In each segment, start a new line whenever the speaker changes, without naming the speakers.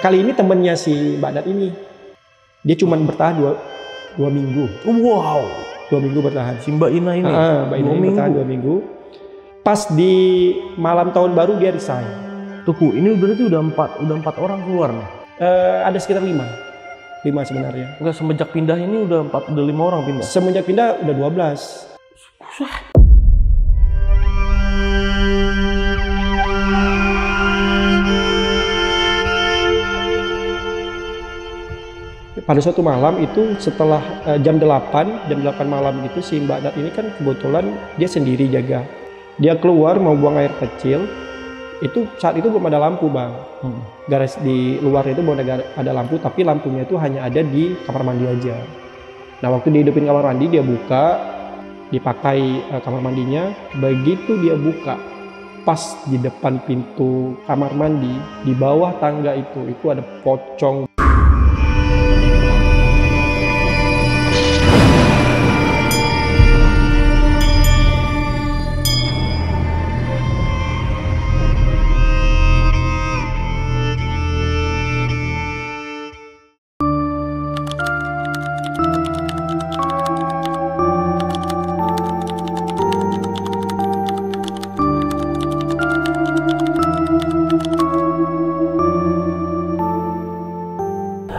kali ini temennya si Mbak Nat ini, dia cuma bertahan dua minggu.
Wow.
2 minggu bertahan.
Si Mbak Ina ini?
Mbak Ina ini bertahan 2 minggu. Pas di malam tahun baru dia resign.
Tuh, ini berarti udah 4 orang keluar nih?
Ada sekitar 5 sebenarnya.
Enggak, semenjak pindah ini udah 5 orang pindah?
Semenjak pindah udah 12. Pada suatu malam itu setelah jam 8 malam gitu, si Mbak Nat ini kan kebetulan dia sendiri jaga. Dia keluar mau buang air kecil, itu saat itu belum ada lampu bang. Garis di luar itu belum ada lampu, tapi lampunya itu hanya ada di kamar mandi aja. Nah waktu dihidupin kamar mandi, dia buka, dipakai kamar mandinya. Begitu dia buka, pas di depan pintu kamar mandi, di bawah tangga itu ada pocong.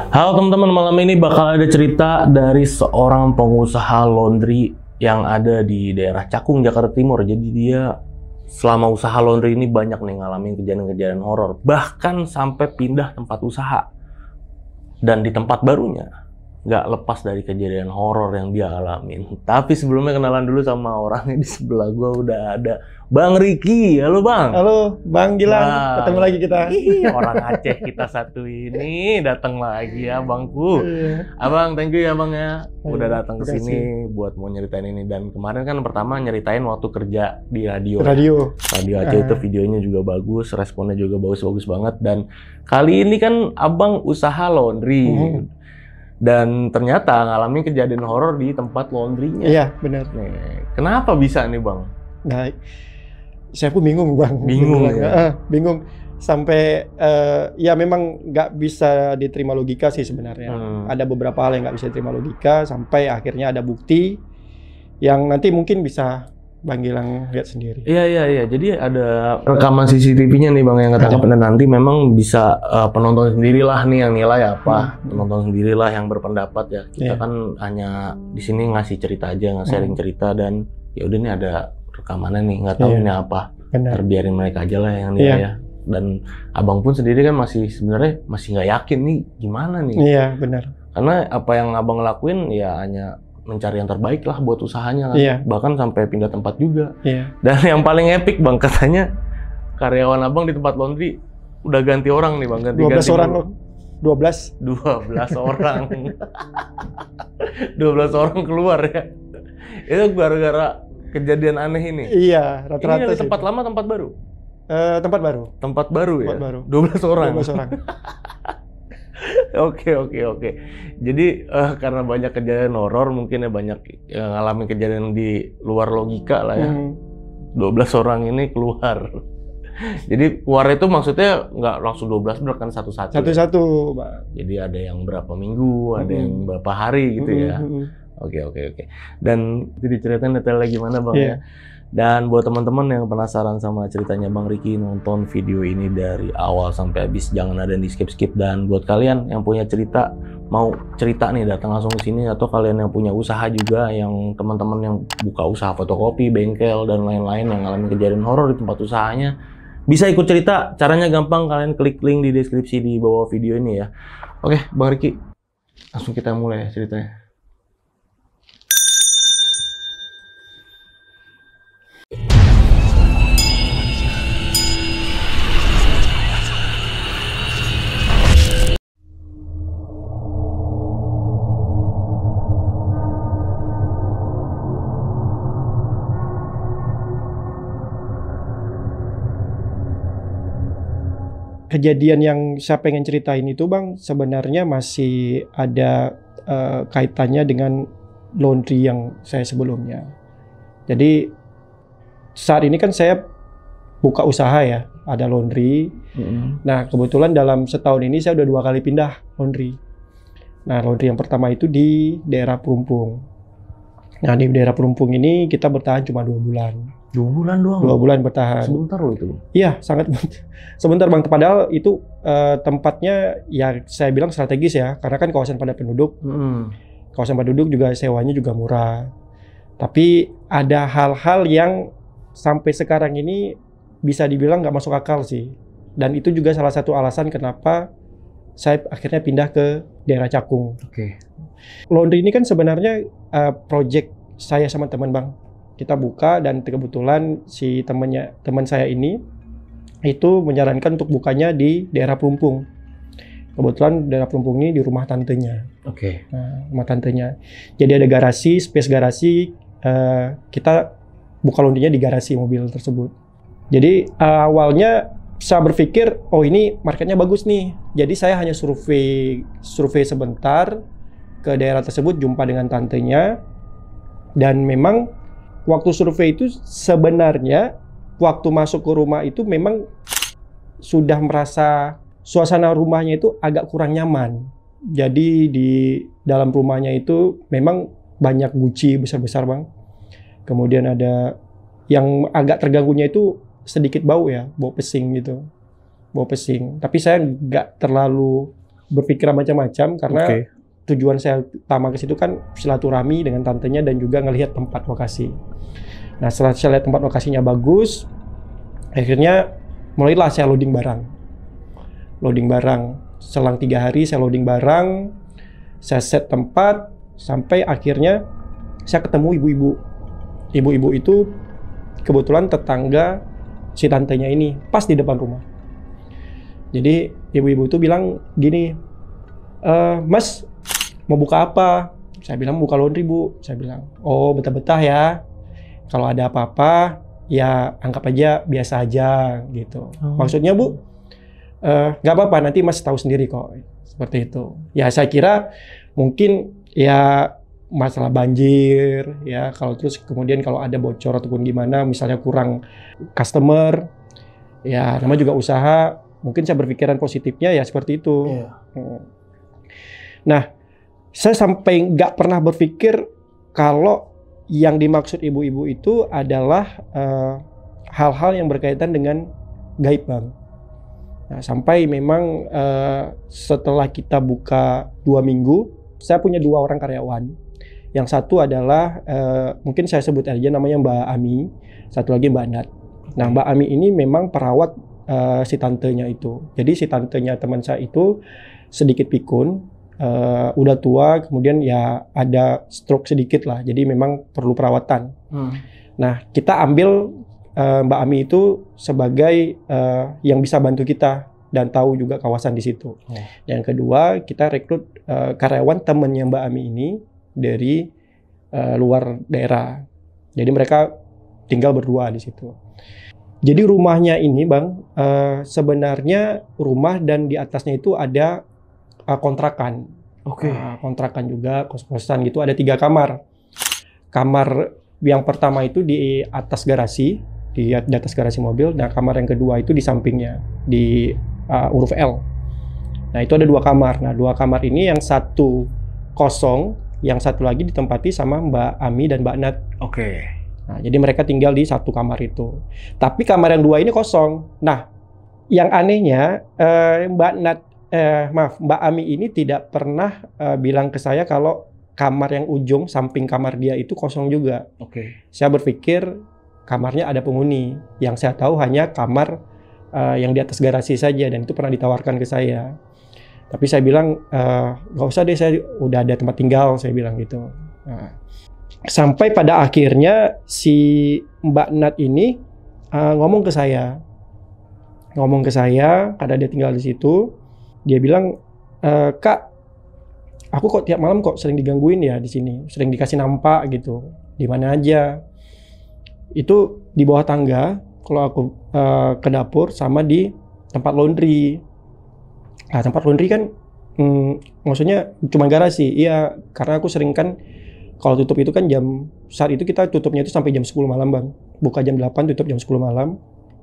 Halo teman-teman, malam ini bakal ada cerita dari seorang pengusaha laundry yang ada di daerah Cakung, Jakarta Timur. Jadi dia selama usaha laundry ini banyak nih ngalamin kejadian-kejadian horor, bahkan sampai pindah tempat usaha. Dan di tempat barunya nggak lepas dari kejadian horor yang dia alamin. Tapi sebelumnya kenalan dulu sama orangnya. Di sebelah gua udah ada Bang Riki. Halo Bang.
Halo Bang Gilang, ketemu lagi kita.
Orang Aceh kita satu ini datang lagi ya Bangku. Abang, thank you ya Bang ya. Udah datang ke sini buat mau nyeritain ini. Dan kemarin kan pertama nyeritain waktu kerja di radio. Radio Aceh itu videonya juga bagus, responnya juga bagus banget. Dan kali ini kan Abang usaha laundry. Dan ternyata ngalamin kejadian horor di tempat laundrynya. Iya, benar. Nih, kenapa bisa nih Bang?
Nah, saya pun bingung Bang.
Bingung ya?
Bingung. Sampai, ya memang nggak bisa diterima logika sih sebenarnya. Ada beberapa hal yang nggak bisa diterima logika, sampai akhirnya ada bukti yang nanti mungkin bisa Bang Gilang lihat sendiri.
Iya. Jadi ada rekaman CCTV-nya nih Bang yang ketangkap, dan nanti memang bisa penonton sendirilah nih yang nilai apa. Penonton sendirilah yang berpendapat ya. Kita kan hanya di sini ngasih cerita aja, nge-sharing cerita, dan ya udah nih ada rekamannya nih, nggak tahu ini apa. Terbiarin mereka aja lah yang nilai ya. Dan Abang pun sendiri kan sebenarnya masih nggak yakin nih gimana nih.
Iya, benar.
Karena apa yang Abang lakuin ya hanya mencari yang terbaik lah buat usahanya kan. Bahkan sampai pindah tempat juga. Dan yang paling epic Bang, katanya karyawan Abang di tempat laundry udah ganti orang nih Bang.
12 orang loh. 12
orang. 12 orang keluar ya. Itu gara-gara kejadian aneh ini.
Iya, rata-rata.
Ini tempat lama, tempat baru?
Tempat baru.
Tempat baru ya?
Tempat baru.
12 orang?
12 orang.
Oke. Jadi karena banyak kejadian horor, mungkin ya banyak yang ngalamin kejadian di luar logika lah ya. 12 orang ini keluar. Jadi keluar itu maksudnya nggak langsung 12 kan satu-satu. Satu-satu, Pak. Jadi ada yang berapa minggu, ada yang berapa hari gitu ya. Oke. Dan itu diceritain detailnya gimana Bang ya. Dan buat teman-teman yang penasaran sama ceritanya Bang Riki, nonton video ini dari awal sampai habis, jangan ada yang di skip-skip. Dan buat kalian yang punya cerita, mau cerita nih, datang langsung ke sini. Atau kalian yang punya usaha juga, yang teman-teman yang buka usaha fotokopi, bengkel, dan lain-lain yang ngalamin kejadian horor di tempat usahanya, bisa ikut cerita. Caranya gampang, kalian klik link di deskripsi di bawah video ini ya. Oke, Bang Riki, langsung kita mulai ceritanya.
Kejadian yang saya pengen ceritain itu Bang, sebenarnya masih ada kaitannya dengan laundry yang saya sebelumnya. Jadi saat ini kan saya buka usaha ya, ada laundry. Nah, kebetulan dalam setahun ini saya udah 2 kali pindah laundry. Nah, laundry yang pertama itu di daerah Perumpung. Nah, di daerah Perumpung ini kita bertahan cuma 2 bulan.
2 bulan doang?
2 bulan bertahan.
Sebentar loh itu?
Iya, sangat sebentar Bang. Padahal itu tempatnya ya saya bilang strategis ya, karena kan kawasan padat penduduk. Kawasan padat penduduk juga sewanya juga murah. Tapi ada hal-hal yang sampai sekarang ini bisa dibilang nggak masuk akal sih. Dan itu juga salah satu alasan kenapa saya akhirnya pindah ke daerah Cakung. Laundry ini kan sebenarnya project saya sama teman Bang. Kita buka dan kebetulan si teman saya ini itu menyarankan untuk bukanya di daerah Pelumpung. Kebetulan daerah Pelumpung ini di rumah tantenya. Nah, rumah tantenya. Jadi ada garasi, space garasi. Kita buka laundrynya di garasi mobil tersebut. Jadi awalnya saya berpikir, oh ini marketnya bagus nih. Jadi saya hanya survei sebentar ke daerah tersebut, jumpa dengan tantenya. Dan memang waktu survei itu sebenarnya waktu masuk ke rumah itu memang sudah merasa suasana rumahnya itu agak kurang nyaman. Jadi di dalam rumahnya itu memang banyak guci besar-besar Bang. Kemudian ada yang agak terganggunya itu sedikit bau ya, bau pesing gitu. Bau pesing. Tapi saya nggak terlalu berpikir macam-macam karena tujuan saya utama ke situ kan silaturahmi dengan tantenya dan juga ngelihat tempat lokasi. Nah, setelah saya lihat tempat lokasinya bagus, akhirnya mulailah saya loading barang. Loading barang. Selang 3 hari saya loading barang, saya set tempat, sampai akhirnya saya ketemu ibu-ibu. Ibu-ibu itu kebetulan tetangga si tantenya ini, pas di depan rumah. Jadi ibu-ibu itu bilang gini, Mas, mau buka apa? Saya bilang buka laundry Bu. Saya bilang, oh betah-betah ya. Kalau ada apa-apa, ya anggap aja biasa aja gitu. Maksudnya Bu, nggak apa-apa, nanti Mas tahu sendiri kok. Seperti itu. Ya saya kira mungkin ya masalah banjir, ya kalau terus kemudian kalau ada bocor ataupun gimana, misalnya kurang customer, ya namanya juga usaha, mungkin saya berpikiran positifnya ya seperti itu. Nah, saya sampai nggak pernah berpikir kalau yang dimaksud ibu-ibu itu adalah hal-hal yang berkaitan dengan gaib Bang. Nah, sampai memang setelah kita buka 2 minggu, saya punya 2 orang karyawan. Yang satu adalah mungkin saya sebut aja namanya Mbak Ami, satu lagi Mbak Nat. Nah, Mbak Ami ini memang perawat si tantenya itu. Jadi si tantenya teman saya itu sedikit pikun, udah tua, kemudian ya ada stroke sedikit lah. Jadi memang perlu perawatan. Nah, kita ambil Mbak Ami itu sebagai yang bisa bantu kita dan tahu juga kawasan di situ. Yang kedua, kita rekrut karyawan temannya Mbak Ami ini dari luar daerah. Jadi mereka tinggal berdua di situ. Jadi rumahnya ini Bang, sebenarnya rumah dan di atasnya itu ada kontrakan. Kontrakan juga, kos-kosan gitu, ada 3 kamar. Kamar yang pertama itu di atas garasi, di atas garasi mobil. Nah, kamar yang kedua itu di sampingnya, di huruf L. Nah, itu ada 2 kamar. Nah, 2 kamar ini yang satu kosong, yang satu lagi ditempati sama Mbak Ami dan Mbak Nat. Nah, jadi mereka tinggal di satu kamar itu. Tapi kamar yang 2 ini kosong. Nah, yang anehnya Mbak Ami ini tidak pernah bilang ke saya kalau kamar yang ujung samping kamar dia itu kosong juga. Saya berpikir kamarnya ada penghuni. Yang saya tahu hanya kamar yang di atas garasi saja, dan itu pernah ditawarkan ke saya. Tapi saya bilang, nggak usah deh, saya udah ada tempat tinggal, saya bilang gitu. Nah, sampai pada akhirnya si Mbak Nat ini ngomong ke saya, karena dia tinggal di situ. Dia bilang, Kak, aku kok tiap malam kok sering digangguin ya di sini, sering dikasih nampak gitu, di mana aja. Itu di bawah tangga, kalau aku ke dapur sama di tempat laundry. Nah, tempat laundry kan maksudnya cuma garasi. Iya, karena aku sering kan kalau tutup itu kan saat itu kita tutupnya itu sampai jam 10 malam Bang. Buka jam 8, tutup jam 10 malam.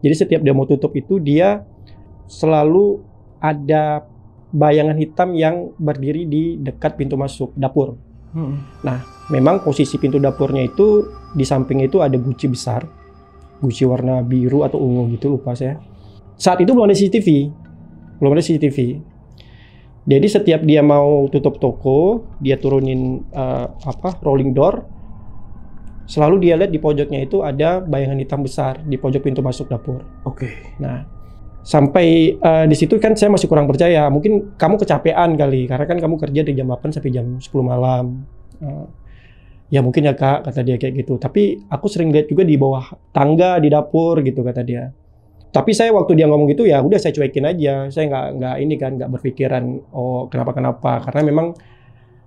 Jadi setiap dia mau tutup itu dia selalu ada bayangan hitam yang berdiri di dekat pintu masuk dapur. Nah, memang posisi pintu dapurnya itu di samping itu ada guci besar, guci warna biru atau ungu gitu, lupa saya. Saat itu belum ada CCTV. Jadi setiap dia mau tutup toko, dia turunin rolling door, selalu dia lihat di pojoknya itu ada bayangan hitam besar di pojok pintu masuk dapur.
Oke.
Nah, sampai di situ kan saya masih kurang percaya. Mungkin kamu kecapean kali, karena kan kamu kerja dari jam 8 sampai jam 10 malam. Ya mungkin ya Kak, kata dia kayak gitu. Tapi aku sering lihat juga di bawah tangga di dapur gitu, kata dia. Tapi saya waktu dia ngomong gitu ya udah saya cuekin aja. Saya nggak berpikiran oh kenapa. Karena memang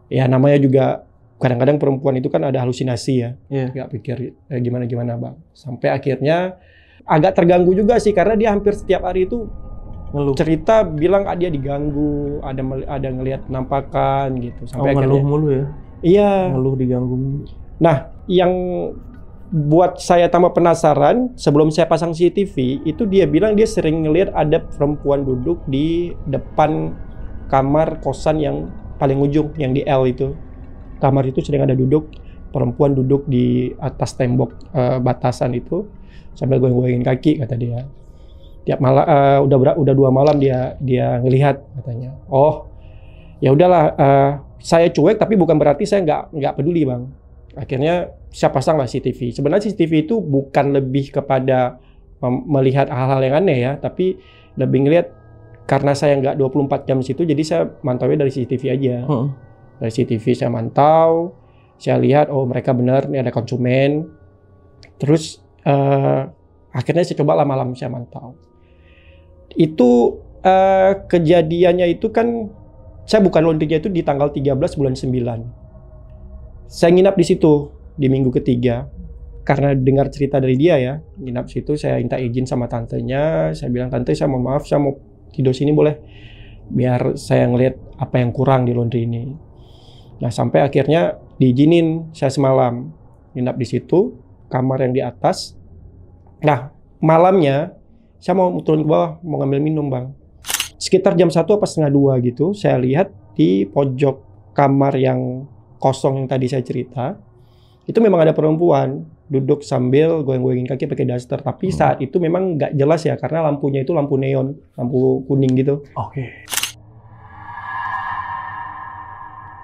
ya namanya juga kadang-kadang perempuan itu kan ada halusinasi ya. Nggak pikir gimana Bang. Sampai akhirnya agak terganggu juga sih, karena dia hampir setiap hari itu cerita bilang dia diganggu, ada ngelihat penampakan gitu. Sampai akhirnya
ngeluh mulu ya?
Iya.
Ngeluh diganggu mulu.
Nah, yang buat saya tambah penasaran, sebelum saya pasang CCTV, itu dia bilang dia sering ngelihat ada perempuan duduk di depan kamar kosan yang paling ujung, yang di L itu. Kamar itu sering ada perempuan duduk di atas tembok batasan itu, sambil goyang-goyangin kaki, kata dia. Tiap malam udah 2 malam dia ngelihat, katanya. Oh, ya udahlah, saya cuek tapi bukan berarti saya nggak peduli Bang. Akhirnya saya pasang lah CCTV. Sebenarnya CCTV itu bukan lebih kepada melihat hal-hal yang aneh ya, tapi lebih ngelihat karena saya nggak 24 jam di situ, jadi saya mantaunya dari CCTV aja. Dari CCTV saya mantau, saya lihat oh mereka benar, ini ada konsumen. Terus akhirnya saya coba lah malam saya mantau. Itu kejadiannya itu kan saya bukan laundrynya itu di tanggal 13 bulan 9. Saya nginap di situ di minggu ketiga. Karena dengar cerita dari dia ya, nginap situ saya minta izin sama tantenya. Saya bilang, "Tante, saya mau maaf, saya mau tidur sini boleh? Biar saya ngelihat apa yang kurang di laundry ini." Nah, sampai akhirnya diizinin saya semalam nginap di situ, kamar yang di atas. Nah, malamnya saya mau turun ke bawah, mau ngambil minum Bang. Sekitar jam 1 apa setengah 2 gitu, saya lihat di pojok kamar yang kosong yang tadi saya cerita, itu memang ada perempuan duduk sambil goyang-goyangin kaki pakai daster. Tapi saat itu memang nggak jelas ya, karena lampunya itu lampu neon, lampu kuning gitu.
Oke.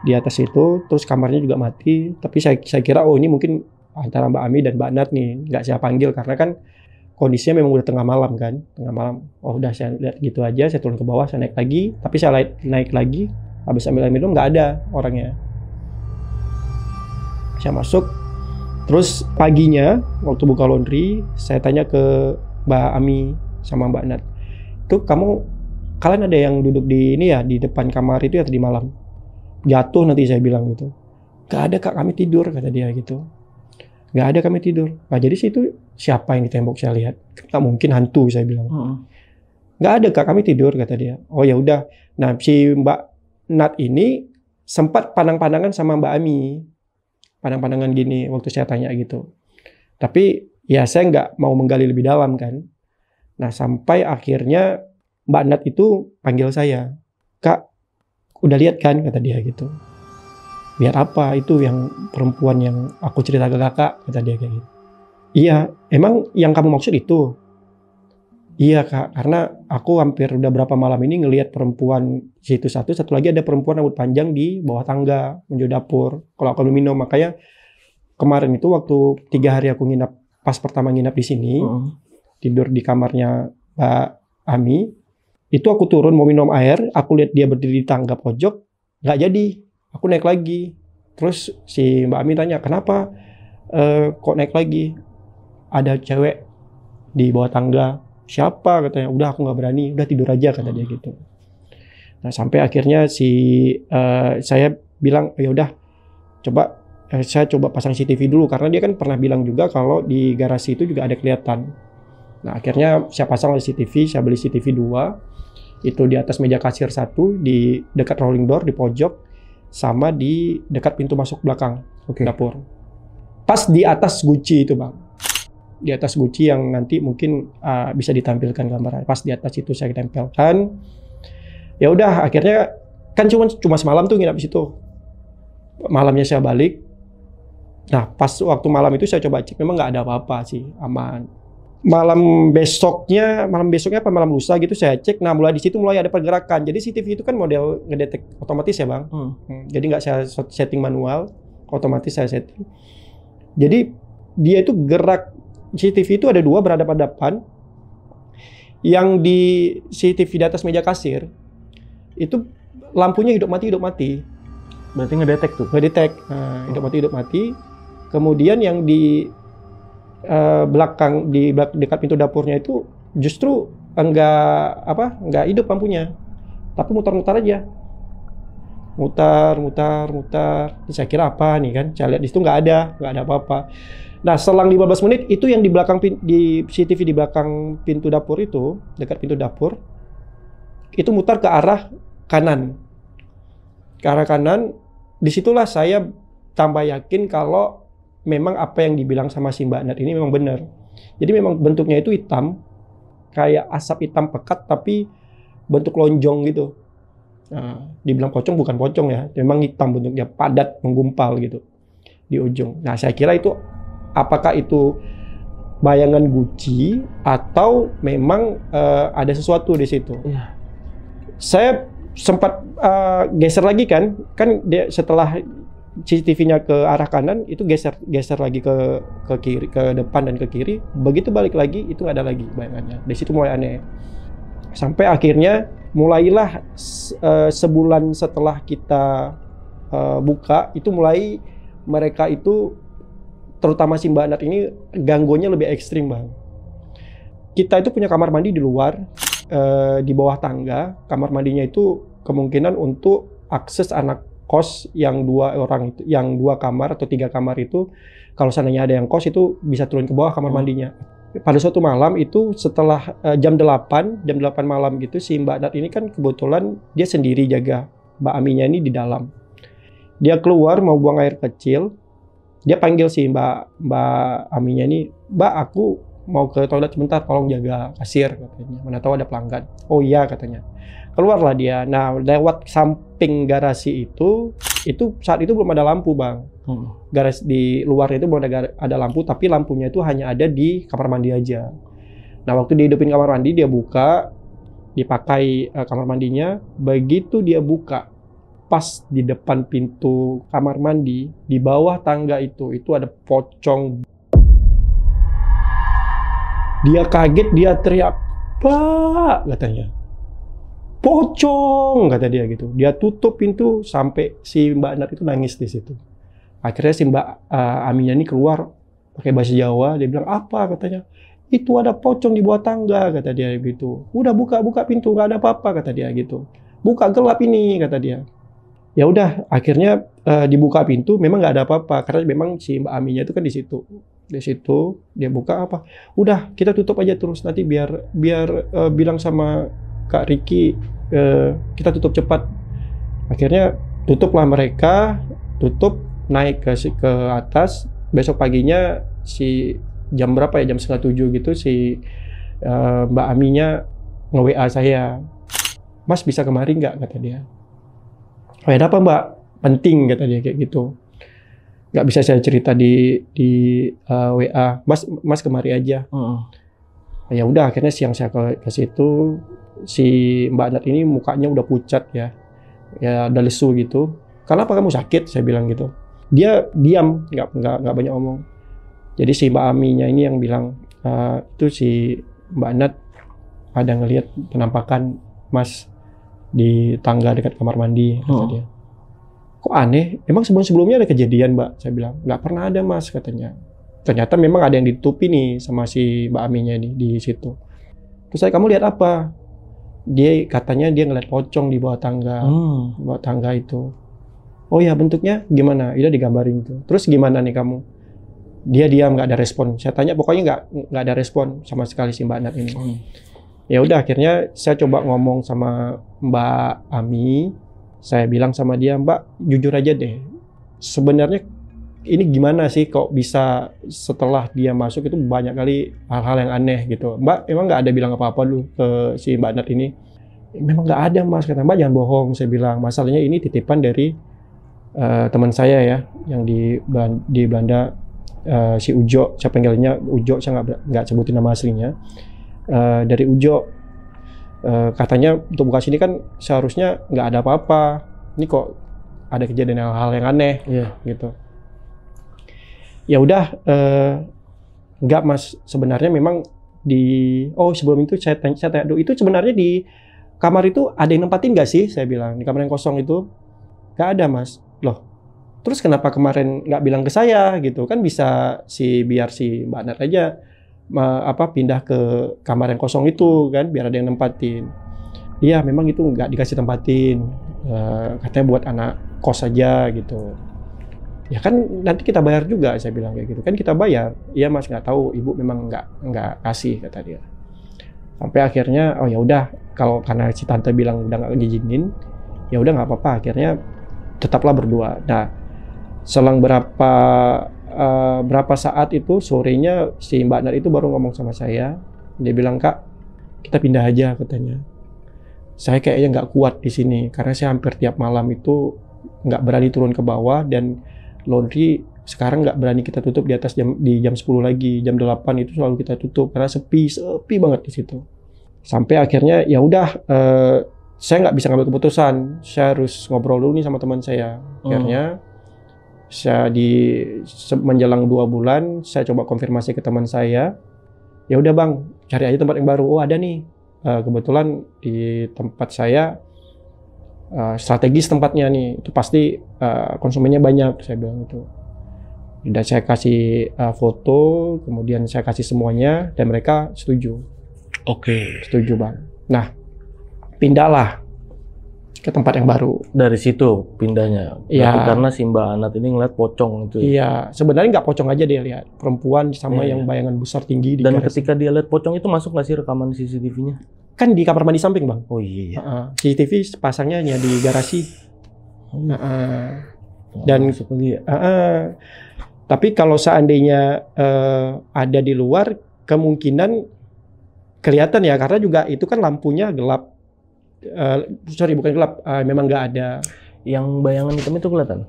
Di atas itu, terus kamarnya juga mati. Tapi saya kira oh ini mungkin antara Mbak Ami dan Mbak Nat nih, nggak saya panggil karena kan kondisinya memang udah tengah malam kan, tengah malam. Oh udah saya lihat gitu aja, saya turun ke bawah, saya naik lagi. Tapi saya naik lagi, habis ambil air minum nggak ada orangnya. Saya masuk, terus paginya waktu buka laundry, saya tanya ke Mbak Ami sama Mbak Nat, itu kalian ada yang duduk di ini ya, di depan kamar itu ya tadi malam? Jatuh nanti, saya bilang gitu. Gak ada Kak, kami tidur, kata dia gitu. Gak ada, kami tidur. Nah jadi situ siapa yang di tembok saya lihat? Gak mungkin hantu, saya bilang. Gak ada Kak, kami tidur, kata dia. Oh ya udah. Nah si Mbak Nat ini sempat pandang-pandangan sama Mbak Ami. Pandang-pandangan gini waktu saya tanya gitu. Tapi ya saya nggak mau menggali lebih dalam kan. Nah sampai akhirnya Mbak Nat itu panggil saya. Kak, udah lihat kan, kata dia gitu. Lihat apa? Itu yang perempuan yang aku cerita ke kakak, kata dia kayak gitu. Iya, emang yang kamu maksud itu? Iya Kak, karena aku hampir udah berapa malam ini ngelihat perempuan situ satu lagi ada perempuan rambut panjang di bawah tangga menuju dapur. Kalau aku minum, makanya kemarin itu waktu 3 hari aku nginap, pas pertama nginap di sini, tidur di kamarnya Mbak Ami, itu aku turun mau minum air, aku lihat dia berdiri di tangga pojok, nggak jadi, aku naik lagi. Terus si Mbak Ami tanya, kenapa kok naik lagi? Ada cewek di bawah tangga. Siapa, katanya. Udah aku nggak berani, udah tidur aja, kata dia gitu. Nah sampai akhirnya saya bilang ya udah saya coba pasang CCTV dulu, karena dia kan pernah bilang juga kalau di garasi itu juga ada kelihatan. Nah akhirnya saya pasang CCTV, saya beli CCTV 2 itu di atas meja kasir 1, di dekat rolling door di pojok, sama di dekat pintu masuk belakang dapur. Pas di atas guci itu Bang. di atas guci yang nanti mungkin bisa ditampilkan gambar. Pas di atas itu saya tempelkan. Ya udah, akhirnya kan cuma semalam tuh nginap di situ. Malamnya saya balik. Nah, pas waktu malam itu saya coba cek, memang nggak ada apa-apa sih, aman. Malam besoknya apa malam lusa gitu saya cek. Nah, mulai di situ mulai ada pergerakan. Jadi CCTV itu kan model ngedetek otomatis ya, Bang. Jadi nggak saya setting manual, otomatis saya setting. Jadi dia itu gerak. CCTV itu ada 2 berhadapan-hadapan. Yang di CCTV di atas meja kasir itu lampunya hidup mati.
Berarti ngedetek tuh?
Ngedetek, hidup mati. Kemudian yang di belakang, dekat pintu dapurnya itu justru enggak hidup lampunya, tapi mutar-mutar aja. Mutar. Saya kira apa nih kan? Saya lihat di situ nggak ada apa-apa. Nah, selang 15 menit itu yang di belakang di CCTV di belakang pintu dapur itu, dekat pintu dapur, itu mutar ke arah kanan. Disitulah saya tambah yakin kalau memang apa yang dibilang sama si Mbak Nat ini memang benar. Jadi memang bentuknya itu hitam, kayak asap hitam pekat tapi bentuk lonjong gitu. Nah, dibilang pocong bukan pocong ya, memang hitam bentuknya, padat, menggumpal gitu di ujung. Nah, saya kira itu apakah itu bayangan guci atau memang ada sesuatu di situ.
Iya.
Saya sempat geser lagi kan dia setelah CCTV-nya ke arah kanan itu geser lagi ke kiri, ke depan dan ke kiri. Begitu balik lagi itu nggak ada lagi bayangannya. Di situ mulai aneh. Sampai akhirnya mulailah sebulan setelah kita buka itu mulai mereka itu terutama si Mbak Nat ini gangguannya lebih ekstrim, Bang. Kita itu punya kamar mandi di luar di bawah tangga. Kamar mandinya itu kemungkinan untuk akses anak kos yang 2 orang itu, yang 2 kamar atau 3 kamar itu, kalau seandainya ada yang kos itu bisa turun ke bawah kamar mandinya. Pada suatu malam itu setelah jam 8 malam gitu, si Mbak Nat ini kan kebetulan dia sendiri jaga Mbak Aminya ini di dalam. Dia keluar mau buang air kecil, dia panggil si Mbak Aminya ini, "Mbak, aku mau ke toilet sebentar, tolong jaga kasir," katanya. Mana tahu ada pelanggan. "Oh iya," katanya. Keluarlah dia. Nah, lewat samping garasi itu saat itu belum ada lampu, Bang. Garasi di luarnya itu belum ada lampu, tapi lampunya itu hanya ada di kamar mandi aja. Nah, waktu dihidupin kamar mandi, dia buka, dipakai kamar mandinya. Begitu dia buka, pas di depan pintu kamar mandi, di bawah tangga itu ada pocong. Dia kaget, dia teriak, "Pak!" katanya. "Pocong!" kata dia gitu. Dia tutup pintu sampai si Mbak Nat itu nangis di situ. Akhirnya si Mbak Aminya ini keluar pakai bahasa Jawa. Dia bilang, "Apa?" katanya. "Itu ada pocong di bawah tangga," kata dia gitu. "Udah buka pintu, nggak ada apa-apa," kata dia gitu. "Buka, gelap ini," kata dia. Ya udah, akhirnya dibuka pintu, memang nggak ada apa-apa karena memang si Mbak Aminya itu kan di situ. Di situ dia buka apa? "Udah, kita tutup aja terus, nanti biar bilang sama Kak Ricky kita tutup cepat." Akhirnya tutuplah mereka, naik ke atas. Besok paginya jam berapa ya, jam 6:30 gitu si Mbak Aminya nge-WA saya, "Mas bisa kemari nggak?" kata dia. "Oh, ada apa, Mbak? Penting," kata dia kayak gitu. "Nggak bisa saya cerita di WA. Mas kemari aja." Ya udah, akhirnya siang saya ke situ. Si Mbak Nat ini mukanya udah pucat ya udah lesu gitu. "Kenapa kamu sakit?" saya bilang gitu. Dia diam, nggak banyak ngomong. Jadi si Mbak Aminya ini yang bilang, itu si Mbak Nat ada ngelihat penampakan Mas di tangga dekat kamar mandi, kata dia. "Kok aneh? Emang sebelumnya ada kejadian, Mbak?" Saya bilang, "Nggak pernah ada, Mas," katanya. Ternyata memang ada yang ditutupi nih sama si Mbak Aminya ini di situ. Terus saya, "Kamu lihat apa?" Katanya dia ngeliat pocong di bawah tangga, bawah tangga itu. "Oh ya, bentuknya gimana?" Udah digambarin itu. "Terus gimana nih kamu?" Dia diam, nggak ada respon. Saya tanya, pokoknya nggak ada respon sama sekali si Mbak Nat ini. Ya udah, akhirnya saya coba ngomong sama Mbak Ami. Saya bilang sama dia, "Mbak, jujur aja deh. Sebenarnya ini gimana sih kok bisa setelah dia masuk itu banyak kali hal-hal yang aneh gitu. Mbak emang nggak ada bilang apa-apa dulu ke si Mbak Nat ini? Memang nggak ada Mas, kata Mbak jangan bohong. Saya bilang masalahnya ini titipan dari teman saya ya yang di Belanda, si Ujo, saya panggilnya Ujo, saya nggak sebutin nama aslinya. Dari Ujo, katanya untuk buka sini kan seharusnya nggak ada apa-apa. Ini kok ada kejadian hal-hal yang aneh, gitu. Ya udah, nggak Mas, sebenarnya memang sebelum itu saya tanya dulu, itu sebenarnya di kamar itu ada yang nempatin nggak sih? Saya bilang di kamar yang kosong itu nggak ada Mas. Loh, terus kenapa kemarin nggak bilang ke saya gitu? Kan bisa biar si Mbak Nat aja pindah ke kamar yang kosong itu kan, biar ada yang nempatin. Iya, memang itu nggak dikasih tempatin, katanya buat anak kos aja gitu. Ya kan nanti kita bayar juga, saya bilang kayak gitu. Kan kita bayar. Iya Mas, nggak tahu, ibu memang nggak kasih, kata dia. Sampai akhirnya, oh ya udah, kalau karena si tante bilang udah nggak ngizinin, ya udah nggak apa-apa. Akhirnya tetaplah berdua. Nah, selang berapa saat itu, sorenya si Mbak Nat itu baru ngomong sama saya. Dia bilang, Kak, kita pindah aja, katanya. Saya kayaknya nggak kuat di sini karena saya hampir tiap malam itu nggak berani turun ke bawah, dan laundry sekarang nggak berani kita tutup di jam 10 lagi, jam 8 itu selalu kita tutup karena sepi banget di situ. Sampai akhirnya ya udah, saya nggak bisa ngambil keputusan, saya harus ngobrol dulu nih sama teman saya. Akhirnya saya menjelang 2 bulan saya coba konfirmasi ke teman saya, ya udah Bang, cari aja tempat yang baru. Oh ada nih, kebetulan di tempat saya strategis tempatnya nih, itu pasti konsumennya banyak, saya bilang gitu. Udah saya kasih foto, kemudian saya kasih semuanya, dan mereka setuju.
Oke.
Setuju Bang. Nah, pindahlah ke tempat yang baru.
Dari situ pindahnya.
Iya.
Karena si Mbak Nat ini ngeliat pocong itu.
Iya, sebenarnya nggak pocong aja dia lihat, perempuan sama yang bayangan besar tinggi di
Dan
garis.
ketika dia lihat pocong itu, masuk nggak sih rekaman CCTV-nya?
Kan di kamar mandi samping Bang.
Oh iya.
CCTV pasangnya hanya di garasi. Dan tapi kalau seandainya ada di luar, kemungkinan kelihatan ya, karena juga itu kan lampunya gelap. Bukan gelap, memang nggak ada.
Yang bayangan hitam itu kelihatan?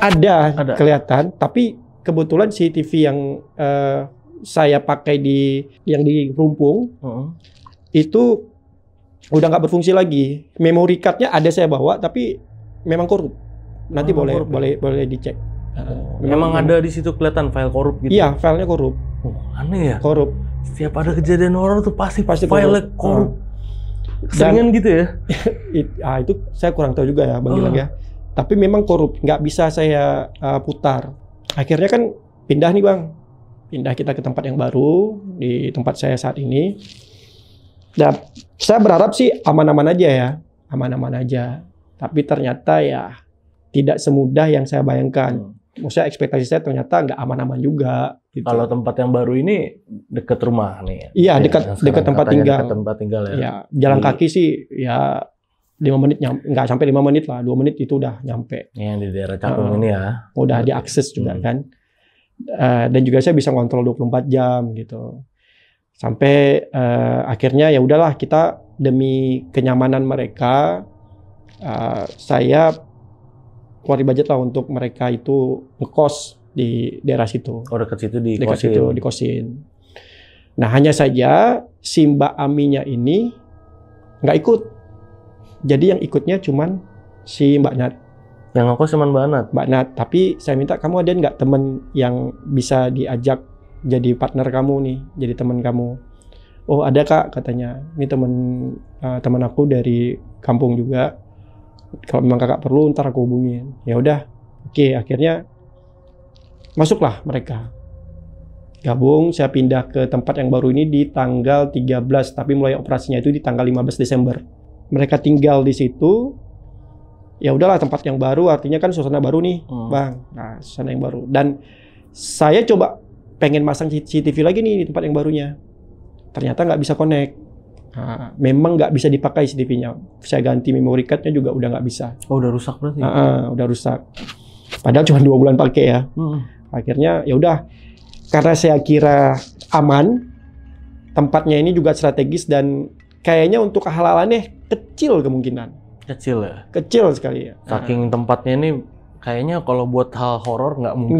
Ada kelihatan, tapi kebetulan CCTV yang saya pakai yang di Rumpung itu udah nggak berfungsi lagi. Memory card-nya ada saya bawa, tapi memang korup. Nanti boleh dicek.
Memang ada di situ kelihatan file korup gitu.
Iya, filenya korup.
Aneh ya.
Korup.
Setiap ada kejadian horor tuh pasti file korup.
Dan
Seringan gitu ya?
Itu saya kurang tahu juga ya Bang Gilang ya. Tapi memang korup, nggak bisa saya putar. Akhirnya kan pindah nih Bang. Pindah kita ke tempat yang baru, di tempat saya saat ini. Dan saya berharap sih aman-aman aja ya. Aman-aman aja. Tapi ternyata ya tidak semudah yang saya bayangkan. Maksudnya ekspektasi saya ternyata nggak aman-aman juga. Gitu.
Kalau tempat yang baru ini dekat rumah nih.
Iya, dekat tempat tinggal.
Dekat tempat tinggal ya.
Ya, jalan kaki sih ya 5 menit, nggak sampai 5 menit lah, 2 menit itu udah nyampe.
Yang di daerah Cakung ini ya.
Udah diakses juga kan. Dan juga saya bisa ngontrol 24 jam gitu. Sampai akhirnya ya udahlah, kita demi kenyamanan mereka, saya keluar budget lah untuk mereka itu ngekos di daerah situ.
Oh, dekat situ
dikosin. Nah, hanya saja si Mbak Aminya ini nggak ikut. Jadi yang ikutnya cuman si Mbak Nat.
Yang ngekos cuman Mbak
Nat. Tapi saya minta, kamu ada nggak temen yang bisa diajak jadi partner kamu nih, jadi teman kamu? Oh ada Kak, katanya. Ini teman aku dari kampung juga. Kalau memang kakak perlu, ntar aku hubungin. Ya udah, oke. Akhirnya masuklah mereka. Gabung, saya pindah ke tempat yang baru ini di tanggal 13, tapi mulai operasinya itu di tanggal 15 Desember. Mereka tinggal di situ. Ya udahlah, tempat yang baru, artinya kan suasana baru nih, Bang. Nah, suasana yang baru. Dan saya coba pengen masang CCTV lagi nih di tempat yang barunya. Ternyata nggak bisa connect. Nah, memang nggak bisa dipakai CCTV-nya. Saya ganti memory card-nya juga udah nggak bisa.
Oh, udah rusak berarti?
Udah rusak. Padahal cuma 2 bulan pakai ya. Akhirnya ya udah, karena saya kira aman, tempatnya ini juga strategis dan kayaknya untuk kehalalannya kecil kemungkinan.
Kecil ya?
Kecil sekali ya.
Saking tempatnya ini kayaknya kalau buat hal horor nggak mungkin.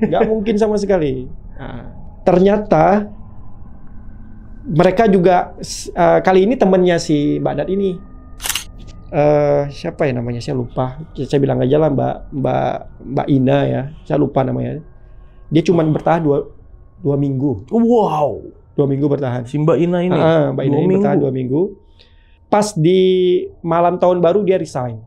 Nggak mungkin sama sekali. Nah, ternyata mereka juga kali ini temennya si Mbak Nat ini. Siapa ya namanya? Saya lupa. Saya bilang aja lah Mbak Ina ya. Saya lupa namanya. Dia cuma bertahan 2 minggu.
Wow.
2 minggu bertahan.
Si Mbak Ina ini.
Mbak Ina ini bertahan 2 minggu. Pas di malam tahun baru dia resign.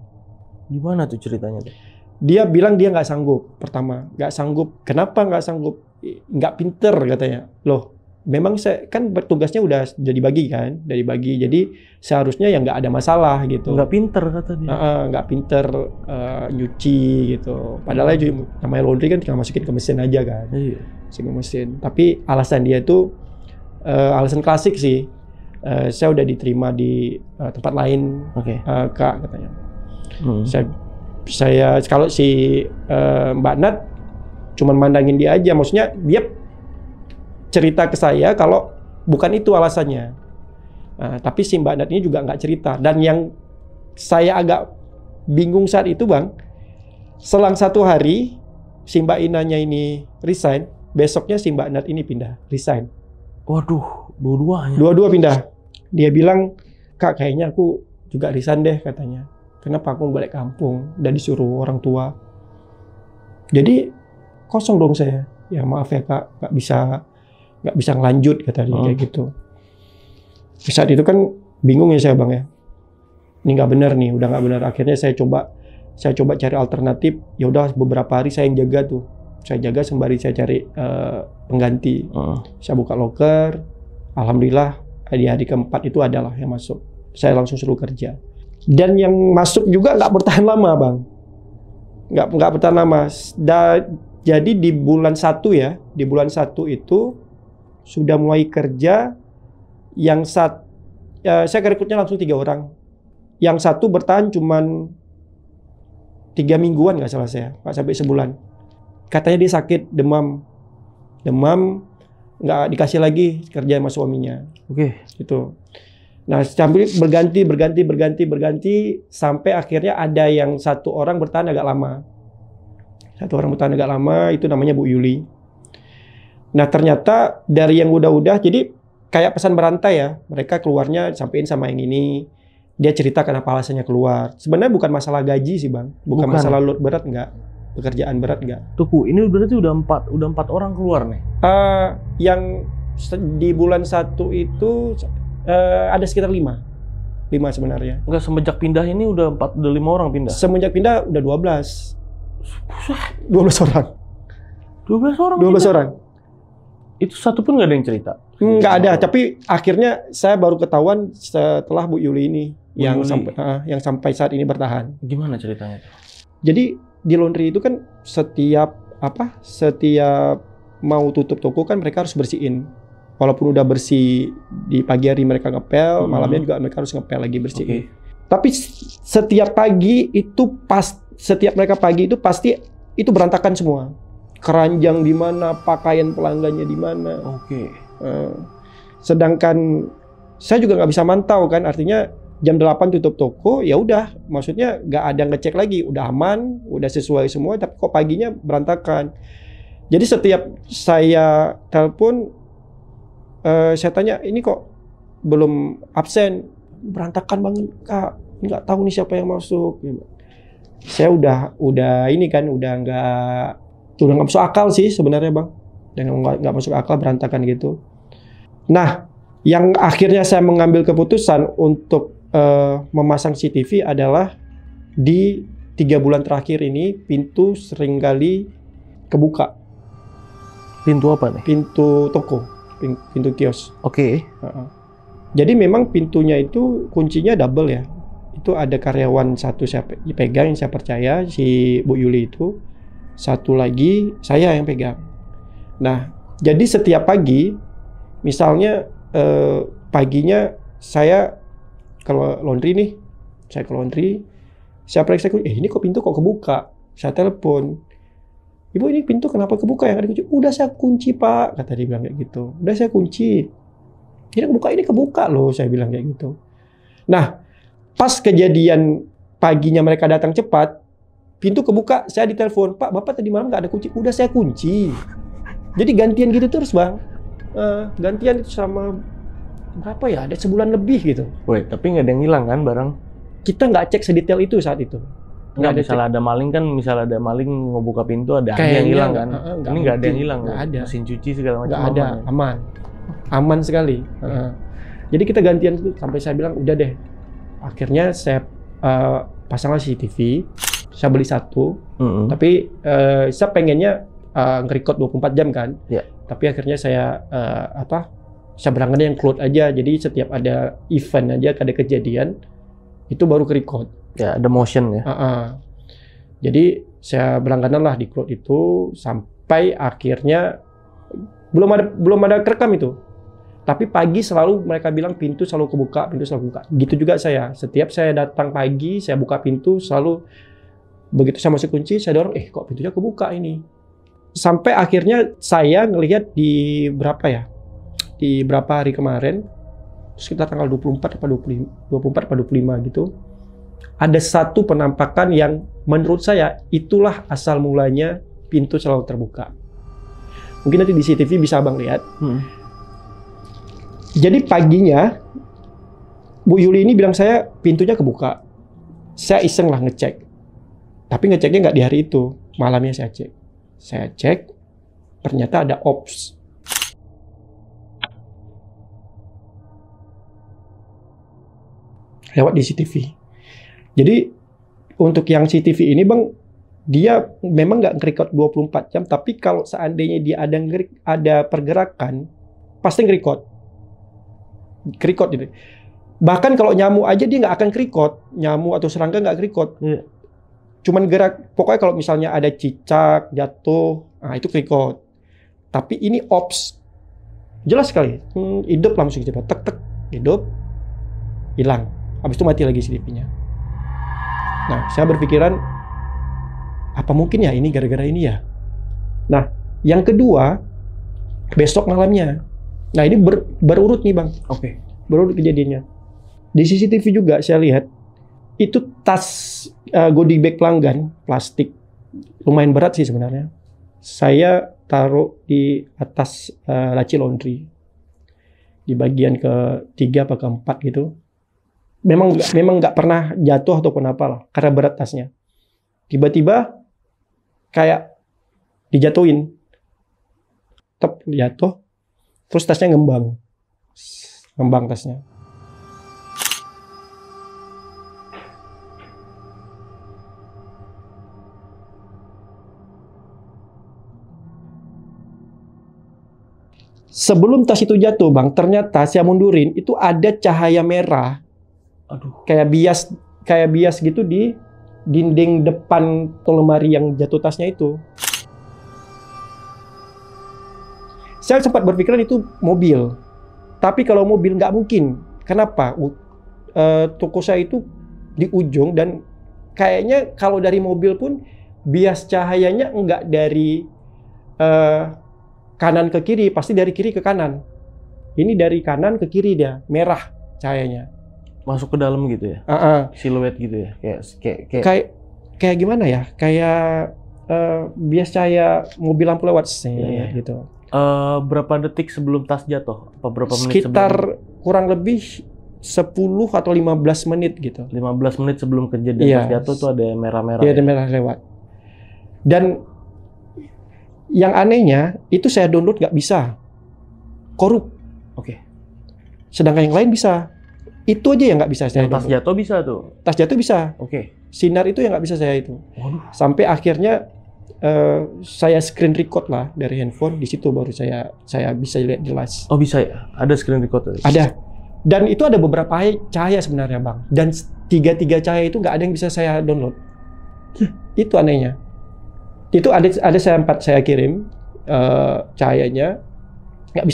Gimana tuh ceritanya tuh?
Dia bilang dia nggak sanggup. Pertama, nggak sanggup. Kenapa nggak sanggup? Nggak pinter katanya. Loh, memang saya kan tugasnya udah jadi bagi kan, dari bagi. Jadi seharusnya ya nggak ada masalah gitu.
Nggak pinter kata dia.
Nggak pinter nyuci gitu. Padahal namanya laundry kan tinggal masukin ke mesin aja kan.
Iya.
Masukin ke mesin. Tapi alasan dia itu alasan klasik sih. Saya udah diterima di tempat lain, Kak katanya. Saya kalau si Mbak Nat cuman mandangin dia aja, maksudnya dia cerita ke saya kalau bukan itu alasannya. Tapi si Mbak Nat ini juga nggak cerita. Dan yang saya agak bingung saat itu Bang, selang 1 hari si Mbak Inanya ini resign, besoknya si Mbak Nat ini pindah, resign.
Waduh, dua-duanya.
Dua-dua pindah. Dia bilang, Kak kayaknya aku juga resign deh katanya. Kenapa aku balik kampung? Dan disuruh orang tua. Jadi kosong dong saya. Ya maaf ya Kak, nggak bisa ngelanjut kata dia kayak gitu. Saat itu kan bingung ya saya Bang ya. Ini nggak benar nih, udah nggak benar. Akhirnya saya coba cari alternatif. Ya udah beberapa hari saya yang jaga tuh. Saya jaga sembari saya cari pengganti. Saya buka loker. Alhamdulillah di hari keempat itu adalah yang masuk. Saya langsung suruh kerja. Dan yang masuk juga nggak bertahan lama Bang. Nggak bertahan lama. Jadi di bulan 1 ya, di bulan 1 itu sudah mulai kerja. Saya rekrutnya langsung 3 orang. Yang 1 bertahan cuman 3 mingguan nggak salah saya, nggak sampai sebulan. Katanya dia sakit, demam, nggak dikasih lagi kerja sama suaminya. Gitu. Nah, sambil berganti sampai akhirnya ada yang 1 orang bertahan agak lama. 1 orang bertahan agak lama, itu namanya Bu Yuli. Nah, ternyata dari yang udah jadi kayak pesan berantai ya. Mereka keluarnya sampein sama yang ini. Dia cerita kenapa alasannya keluar. Sebenarnya bukan masalah gaji sih, Bang. Bukan masalah load berat, enggak. Pekerjaan berat, enggak.
Tuh, ini berarti udah 4 orang keluar nih?
Yang di bulan 1 itu ada sekitar 5 sebenarnya.
Enggak, semenjak pindah ini udah 5 orang pindah?
Semenjak pindah udah 12. 12 orang.
12 orang?
12 orang.
Itu satu pun nggak ada yang cerita?
Nggak ada, tapi akhirnya saya baru ketahuan setelah Bu Yuli ini yang sampai saat ini bertahan.
Gimana ceritanya?
Jadi di laundry itu kan setiap mau tutup toko kan mereka harus bersihin. Walaupun udah bersih di pagi hari mereka ngepel, malamnya juga mereka harus ngepel lagi bersihin. Tapi setiap mereka pagi itu pasti itu berantakan semua. Keranjang di mana, pakaian pelanggannya di mana. Sedangkan saya juga nggak bisa mantau kan, artinya jam 8 tutup toko, ya udah, maksudnya nggak ada ngecek lagi, udah aman, udah sesuai semua, tapi kok paginya berantakan. Jadi setiap saya telepon, saya tanya, ini kok belum absen, berantakan banget Kak, nggak tahu nih siapa yang masuk. Saya udah ini kan, udah nggak masuk akal sih sebenarnya Bang, dan nggak masuk akal berantakan gitu. Nah, yang akhirnya saya mengambil keputusan untuk memasang CCTV adalah di 3 bulan terakhir ini pintu seringkali kebuka.
Pintu apa nih?
Pintu toko, pintu kios. Jadi memang pintunya itu kuncinya double ya. Itu ada karyawan 1 saya pegang yang saya percaya, si Bu Yuli itu. 1 lagi saya yang pegang. Nah, jadi setiap pagi, misalnya paginya saya kalau laundry nih, saya ke laundry, saya periksa, ini kok pintu kok kebuka. Saya telepon, "Ibu, ini pintu kenapa kebuka yang ada kunci?" "Udah saya kunci, Pak," kata dia bilang kayak gitu. "Udah saya kunci. Ini kebuka loh," saya bilang kayak gitu. Nah, pas kejadian paginya mereka datang cepat, pintu kebuka, saya ditelepon, "Pak, Bapak tadi malam nggak ada kunci." "Udah saya kunci." Jadi gantian gitu terus, Bang. Gantian itu sama berapa ya? Ada sebulan lebih gitu.
Woi, tapi nggak ada yang hilang kan barang?
Kita nggak cek sedetail itu saat itu.
Nggak, misalnya ada maling kan, misalnya ada maling ngebuka pintu ada yang hilang kan? Ini nggak ada yang hilang.
Nggak ada.
Mesin cuci segala macam
Nggak ada, aman sekali. Jadi kita gantian itu sampai saya bilang udah deh. Akhirnya saya pasanglah CCTV. Saya beli satu. Tapi saya pengennya nge-record 24 jam kan.
Yeah.
Tapi akhirnya saya saya berangkatnya yang cloud aja. Jadi setiap ada event aja, ada kejadian itu baru ke-record.
Ya, ada motion ya.
Jadi saya berangkatnya lah di cloud itu sampai akhirnya belum ada kerekam itu. Tapi pagi selalu mereka bilang pintu selalu kebuka, pintu selalu kebuka. Gitu juga saya. Setiap saya datang pagi, saya buka pintu selalu begitu saya masuk kunci, saya dorong, kok pintunya kebuka ini. Sampai akhirnya saya ngelihat di berapa hari kemarin, sekitar tanggal 24 atau 25 gitu, ada satu penampakan yang menurut saya itulah asal mulanya pintu selalu terbuka. Mungkin nanti di CCTV bisa Abang lihat. Jadi paginya Bu Yuli ini bilang saya pintunya kebuka. Saya iseng lah ngecek. Tapi ngeceknya nggak di hari itu, malamnya saya cek. Saya cek, ternyata ada ops. Lewat di CCTV. Jadi untuk yang CCTV ini Bang, dia memang nggak nge-record 24 jam, tapi kalau seandainya dia ada pergerakan, pasti nge-record. Ke-record gitu. Bahkan kalau nyamuk aja dia nggak akan ke-record. Nyamuk atau serangga nggak ke-record. Cuman gerak, pokoknya kalau misalnya ada cicak, jatuh, itu ke-record. Tapi ini ops. Jelas sekali. Hidup langsung cepat. Tek-tek. Hidup. Hilang. Habis itu mati lagi CCTV-nya. Nah, saya berpikiran, apa mungkin ya ini gara-gara ini ya? Nah, yang kedua, besok malamnya. Nah, ini berurut nih Bang.
Oke.
Berurut kejadiannya. Di CCTV juga saya lihat, itu tas goodie bag pelanggan, plastik. Lumayan berat sih sebenarnya. Saya taruh di atas laci laundry. Di bagian ke-3 apa ke-4 gitu. Memang nggak pernah jatuh ataupun apalah, karena berat tasnya. Tiba-tiba kayak dijatuhin. Tep, jatuh. Terus tasnya ngembang tasnya. Sebelum tas itu jatuh, Bang, ternyata saya mundurin, itu ada cahaya merah. Kayak bias gitu di dinding depan lemari yang jatuh tasnya itu. Saya sempat berpikiran itu mobil. Tapi kalau mobil nggak mungkin. Kenapa? Toko saya itu di ujung dan kayaknya kalau dari mobil pun bias cahayanya nggak dari kanan ke kiri, pasti dari kiri ke kanan. Ini dari kanan ke kiri dia, merah cahayanya.
Masuk ke dalam gitu ya? Siluet gitu ya?
Kayak gimana ya? Kayak bias cahaya mobil lampu lewat gitu.
Berapa detik sebelum tas jatuh? Apa berapa menit
sekitar
sebelum?
Kurang lebih 10 atau 15 menit gitu.
15 menit sebelum kejadian tas jatuh tuh ada merah-merah.
Iya, ada merah lewat. Dan yang anehnya itu saya download nggak bisa. Korup.
Oke.
Sedangkan yang lain bisa. Itu aja yang nggak bisa saya download.
Tas jatuh bisa tuh?
Tas jatuh bisa.
Oke.
Sinar itu yang nggak bisa saya itu.
Waduh.
Sampai akhirnya saya screen record lah dari handphone. Di situ baru saya bisa lihat jelas.
Oh bisa ya? Ada screen record?
Ada. Dan itu ada beberapa cahaya sebenarnya Bang. Dan tiga cahaya itu nggak ada yang bisa saya download. Itu anehnya. Itu ada saya kirim cahayanya, nggak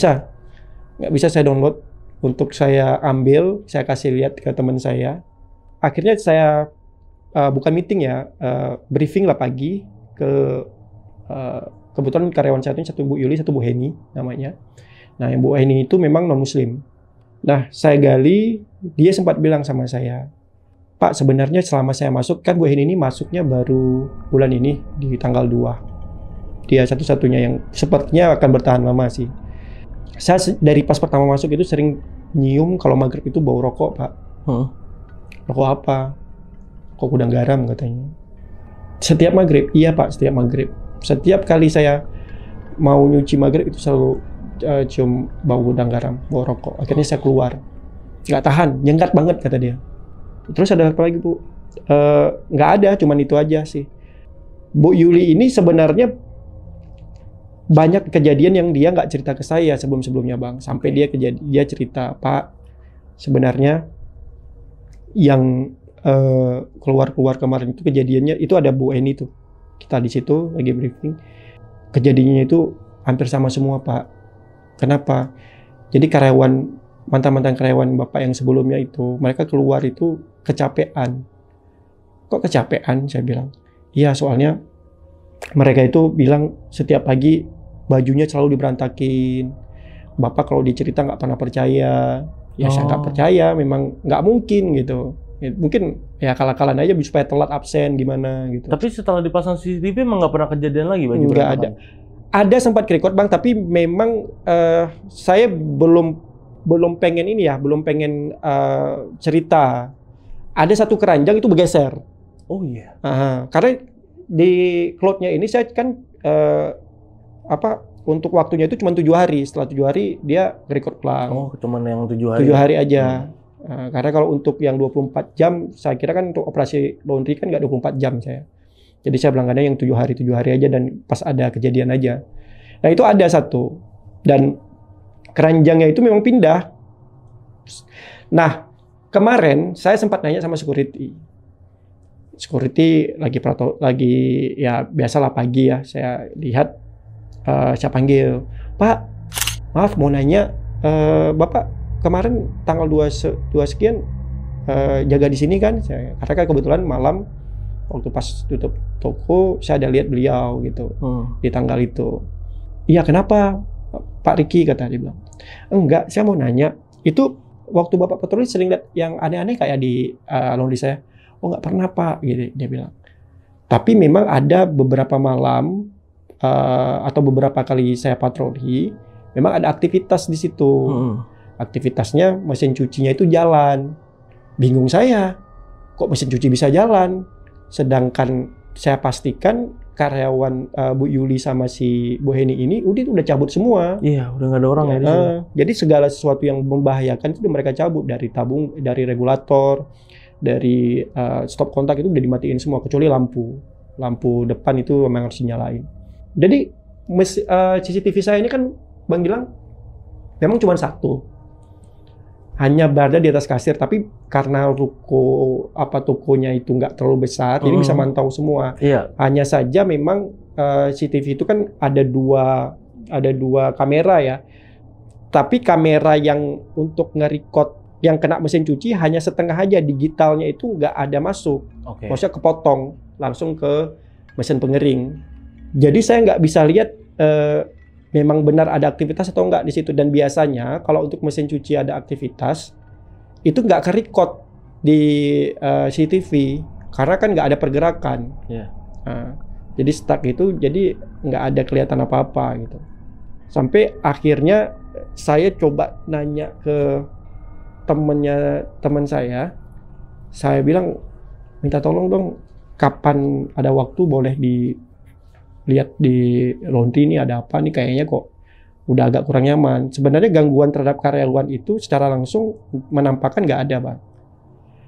bisa saya download. Untuk saya ambil, saya kasih lihat ke teman saya. Akhirnya saya bukan meeting ya, briefing lah pagi ke kebetulan karyawan saya ini satu Bu Yuli, satu Bu Heni namanya. Nah, yang Bu Heni itu memang non-muslim. Nah, saya gali, dia sempat bilang sama saya, Pak, sebenarnya selama saya masuk, kan Bu Heni ini masuknya baru bulan ini, di tanggal 2. Dia satu-satunya yang sepertinya akan bertahan lama sih. Saya dari pas pertama masuk itu sering nyium kalau maghrib itu bau rokok, Pak. Rokok apa? Rokok gudang garam katanya. Setiap maghrib, iya Pak, setiap maghrib. Setiap kali saya mau nyuci maghrib itu selalu cium bau gudang garam, bau rokok. Akhirnya saya keluar. Nggak tahan, nyengat banget kata dia. Terus ada apa lagi Bu? Nggak ada, cuman itu aja sih. Bu Yuli ini sebenarnya banyak kejadian yang dia nggak cerita ke saya sebelum-sebelumnya Bang. Sampai dia cerita, Pak, sebenarnya yang keluar kemarin itu kejadiannya itu ada Bu Eni tuh. Kita di situ lagi briefing. Kejadiannya itu hampir sama semua Pak. Kenapa? Jadi mantan-mantan karyawan Bapak yang sebelumnya itu, mereka keluar itu kecapean. Kok kecapean? Saya bilang. Iya, soalnya mereka itu bilang setiap pagi bajunya selalu diberantakin. Bapak kalau dicerita nggak pernah percaya. Ya saya nggak percaya, memang nggak mungkin gitu. Ya, mungkin ya kalah-kalahan aja supaya telat absen gimana gitu.
Tapi setelah dipasang CCTV emang nggak pernah kejadian lagi baju
nggak ada. Ada sempat record Bang, tapi memang saya belum pengen ini ya, belum pengen cerita. Ada satu keranjang itu bergeser.
Oh iya.
Karena di cloud-nya ini saya kan untuk waktunya itu cuma 7 hari. Setelah 7 hari dia record pulang.
Oh, cuma yang 7 hari.
7 hari aja. Karena kalau untuk yang 24 jam, saya kira kan untuk operasi laundry kan nggak 24 jam saya. Jadi saya bilang yang 7 hari aja dan pas ada kejadian aja. Nah itu ada satu. Dan keranjangnya itu memang pindah. Nah, kemarin saya sempat nanya sama security. Security lagi ya biasalah pagi ya. Saya lihat, saya panggil, Pak, maaf mau nanya, Bapak kemarin tanggal 2 sekian jaga di sini kan? Karena kan kebetulan malam waktu pas tutup toko saya ada lihat beliau gitu di tanggal itu. Iya kenapa Pak Riki kata dia bilang. Enggak, saya mau nanya itu waktu Bapak patroli sering lihat yang aneh-aneh kayak di laundry saya. Oh nggak pernah Pak, gitu dia bilang. Tapi memang ada beberapa malam atau beberapa kali saya patroli, memang ada aktivitas di situ. Aktivitasnya mesin cucinya itu jalan. Bingung saya, kok mesin cuci bisa jalan? Sedangkan saya pastikan karyawan Bu Yuli sama si Bu Heni ini udah cabut semua.
Iya, udah nggak ada orang ya di sini.
Jadi segala sesuatu yang membahayakan itu mereka cabut dari tabung, dari regulator, dari stop kontak itu udah dimatiin semua kecuali lampu depan itu memang harus dinyalain. Jadi CCTV saya ini kan Bang Gilang memang cuma satu. Hanya berada di atas kasir, tapi karena tokonya itu nggak terlalu besar, jadi bisa mantau semua.
Iya.
Hanya saja memang CCTV itu kan ada dua kamera ya. Tapi kamera yang untuk nge-record yang kena mesin cuci hanya setengah aja, digitalnya itu nggak ada masuk. Maksudnya kepotong langsung ke mesin pengering. Jadi saya nggak bisa lihat memang benar ada aktivitas atau enggak di situ. Dan biasanya kalau untuk mesin cuci ada aktivitas itu nggak ke-record di CCTV karena kan nggak ada pergerakan. Jadi stuck itu, jadi nggak ada kelihatan apa-apa gitu. Sampai akhirnya saya coba nanya ke teman saya bilang minta tolong dong, kapan ada waktu boleh dilihat di laundry ini ada apa nih, kayaknya kok udah agak kurang nyaman. Sebenarnya gangguan terhadap karyawan itu secara langsung menampakkan nggak ada Bang.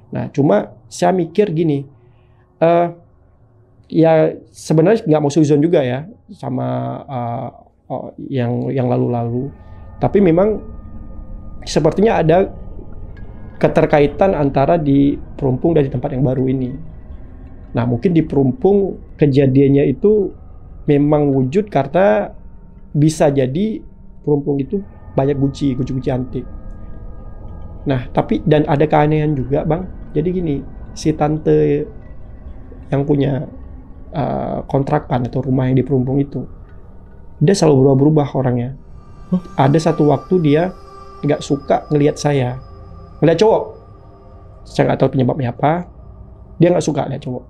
Nah cuma saya mikir gini, ya sebenarnya nggak mau suzon juga ya sama yang lalu-lalu. Tapi memang sepertinya ada keterkaitan antara di Perumpung dan di tempat yang baru ini. Nah mungkin di Perumpung kejadiannya itu memang wujud karena bisa jadi Perumpung itu banyak guci antik. Nah tapi dan ada keanehan juga Bang. Jadi gini, si tante yang punya kontrakan atau rumah yang di Perumbung itu, dia selalu berubah-berubah orangnya. Ada satu waktu dia nggak suka ngelihat saya, ngelihat cowok. Saya nggak tahu penyebabnya apa. Dia nggak suka lihat cowok.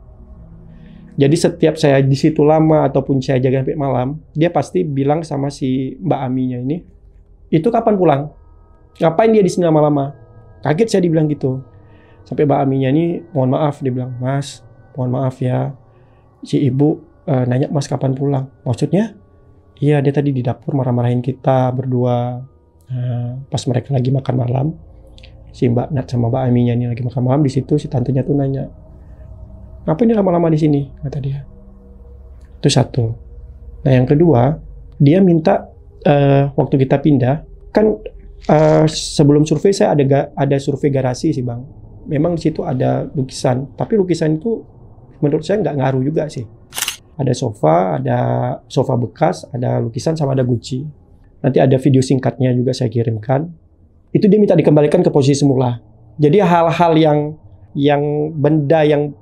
Jadi setiap saya di situ lama ataupun saya jaga sampai malam, dia pasti bilang sama si Mbak Aminya ini, itu kapan pulang? Ngapain dia di sini lama-lama? Kaget saya dibilang gitu. Sampai Mbak Aminya ini, mohon maaf, dia bilang, Mas, mohon maaf ya, si ibu nanya Mas kapan pulang. Maksudnya? Iya, dia tadi di dapur marah-marahin kita berdua. Pas mereka lagi makan malam, si Mbak Nat sama Mbak Aminya ini lagi makan malam, di situ si tantenya tuh nanya, ngapain dia lama-lama di sini? Kata dia. Itu satu. Nah yang kedua, dia minta waktu kita pindah, kan sebelum survei saya ada survei garasi sih Bang. Memang di situ ada lukisan, tapi lukisan itu menurut saya nggak ngaruh juga sih. Ada sofa bekas, ada lukisan sama ada Gucci. Nanti ada video singkatnya juga saya kirimkan. Itu dia minta dikembalikan ke posisi semula. Jadi hal-hal yang benda yang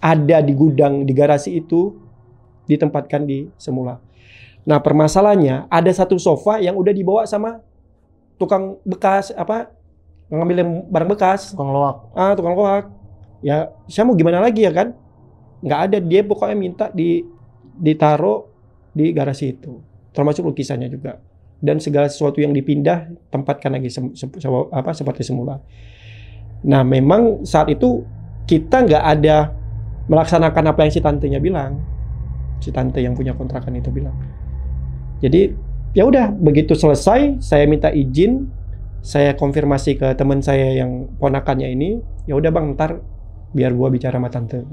ada di gudang, di garasi itu ditempatkan di semula. Nah permasalahannya ada satu sofa yang udah dibawa sama tukang bekas ngambil barang bekas.
Tukang loak.
Tukang loak. Ya saya mau gimana lagi ya kan? Nggak ada, dia pokoknya minta ditaruh di garasi itu. Termasuk lukisannya juga. Dan segala sesuatu yang dipindah tempatkan lagi seperti semula. Nah memang saat itu kita nggak ada melaksanakan apa yang si tantenya bilang. Si tante yang punya kontrakan itu bilang. Jadi ya udah, begitu selesai saya minta izin, saya konfirmasi ke teman saya yang ponakannya ini, ya udah Bang, ntar biar gua bicara sama tante.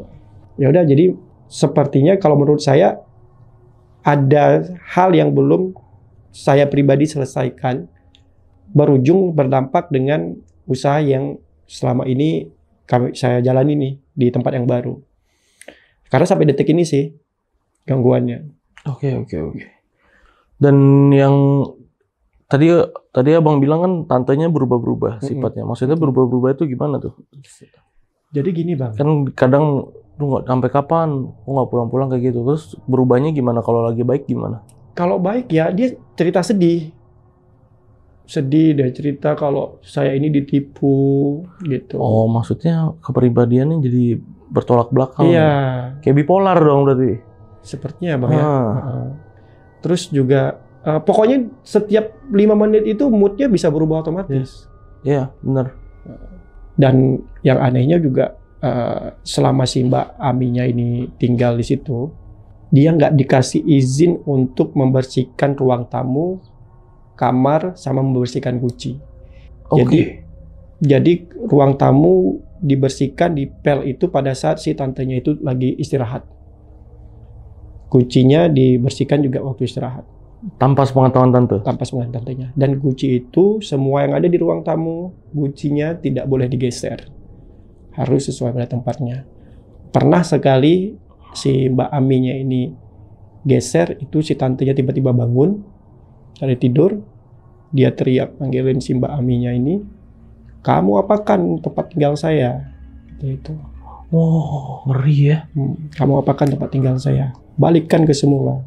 Ya udah, jadi sepertinya kalau menurut saya ada hal yang belum saya pribadi selesaikan, berujung berdampak dengan usaha yang selama ini saya jalani nih di tempat yang baru. Karena sampai detik ini sih gangguannya.
Oke. Dan yang tadi Abang bilang kan tantenya berubah-berubah sifatnya. Maksudnya berubah-berubah itu gimana tuh?
Jadi gini Bang.
Kan kadang lu nggak sampai kapan, lu nggak pulang-pulang kayak gitu. Terus berubahnya gimana? Kalau lagi baik gimana?
Kalau baik ya dia cerita sedih. Dia cerita kalau saya ini ditipu gitu.
Oh, maksudnya kepribadiannya jadi bertolak belakang.
Iya.
Kayak bipolar dong berarti.
Sepertinya Bang ya. Terus juga pokoknya setiap 5 menit itu moodnya bisa berubah otomatis.
Iya, benar.
Dan yang anehnya juga selama si Mbak Aminya ini tinggal di situ, dia nggak dikasih izin untuk membersihkan ruang tamu, kamar, sama membersihkan guci. Jadi ruang tamu dibersihkan, dipel itu pada saat si tantenya itu lagi istirahat. Gucinya dibersihkan juga waktu istirahat.
Tanpa sepengetahuan tante?
Tanpa sepengetahuan tantenya. Dan guci itu, semua yang ada di ruang tamu, gucinya tidak boleh digeser. Harus sesuai pada tempatnya. Pernah sekali si Mbak Aminya ini geser, itu si tantenya tiba-tiba bangun dari tidur. Dia teriak manggilin si Mbak Aminya ini, kamu apakan tempat tinggal saya? Gitu.
Wow, ngeri ya.
Kamu apakan tempat tinggal saya? Balikkan ke semula.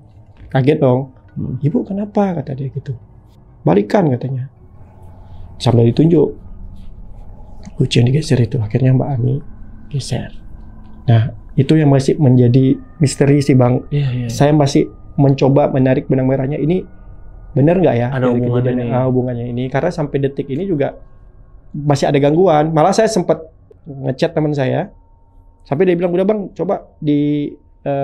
Kaget dong. Ibu kenapa? Kata dia gitu. Balikan katanya. Sambil ditunjuk. Guci yang digeser itu. Akhirnya Mbak Ami geser. Nah, itu yang masih menjadi misteri sih Bang.
Iya.
Saya masih mencoba menarik benang merahnya. Ini benar nggak ya?
Ada
hubungannya ini. Karena sampai detik ini juga masih ada gangguan. Malah saya sempat ngechat teman saya. Sampai dia bilang, udah Bang, coba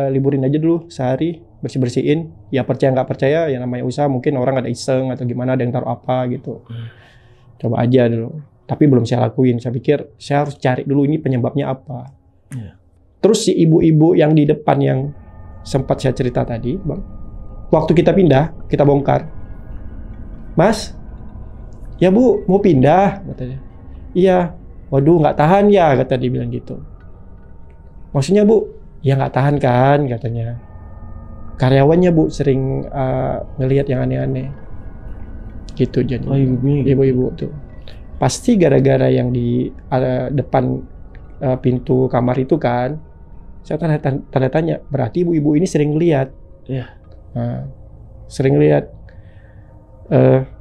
liburin aja dulu sehari, bersih-bersihin. Ya percaya nggak percaya, ya namanya usaha, mungkin orang ada iseng atau gimana, ada yang taruh apa gitu. Coba aja dulu. Tapi belum saya lakuin. Saya pikir saya harus cari dulu ini penyebabnya apa. Terus si ibu-ibu yang di depan yang sempat saya cerita tadi, Bang, waktu kita pindah, kita bongkar. Mas, ya Bu, mau pindah? Katanya. Iya. Waduh, nggak tahan ya, kata dia bilang gitu. Maksudnya Bu, ya nggak tahan kan katanya. Karyawannya Bu sering ngelihat yang aneh-aneh. Gitu jadi. Ibu-ibu tuh. Pasti gara-gara yang di depan pintu kamar itu kan, Saya tanda tanya, berarti ibu-ibu ini sering lihat.
Iya.
Nah, sering lihat.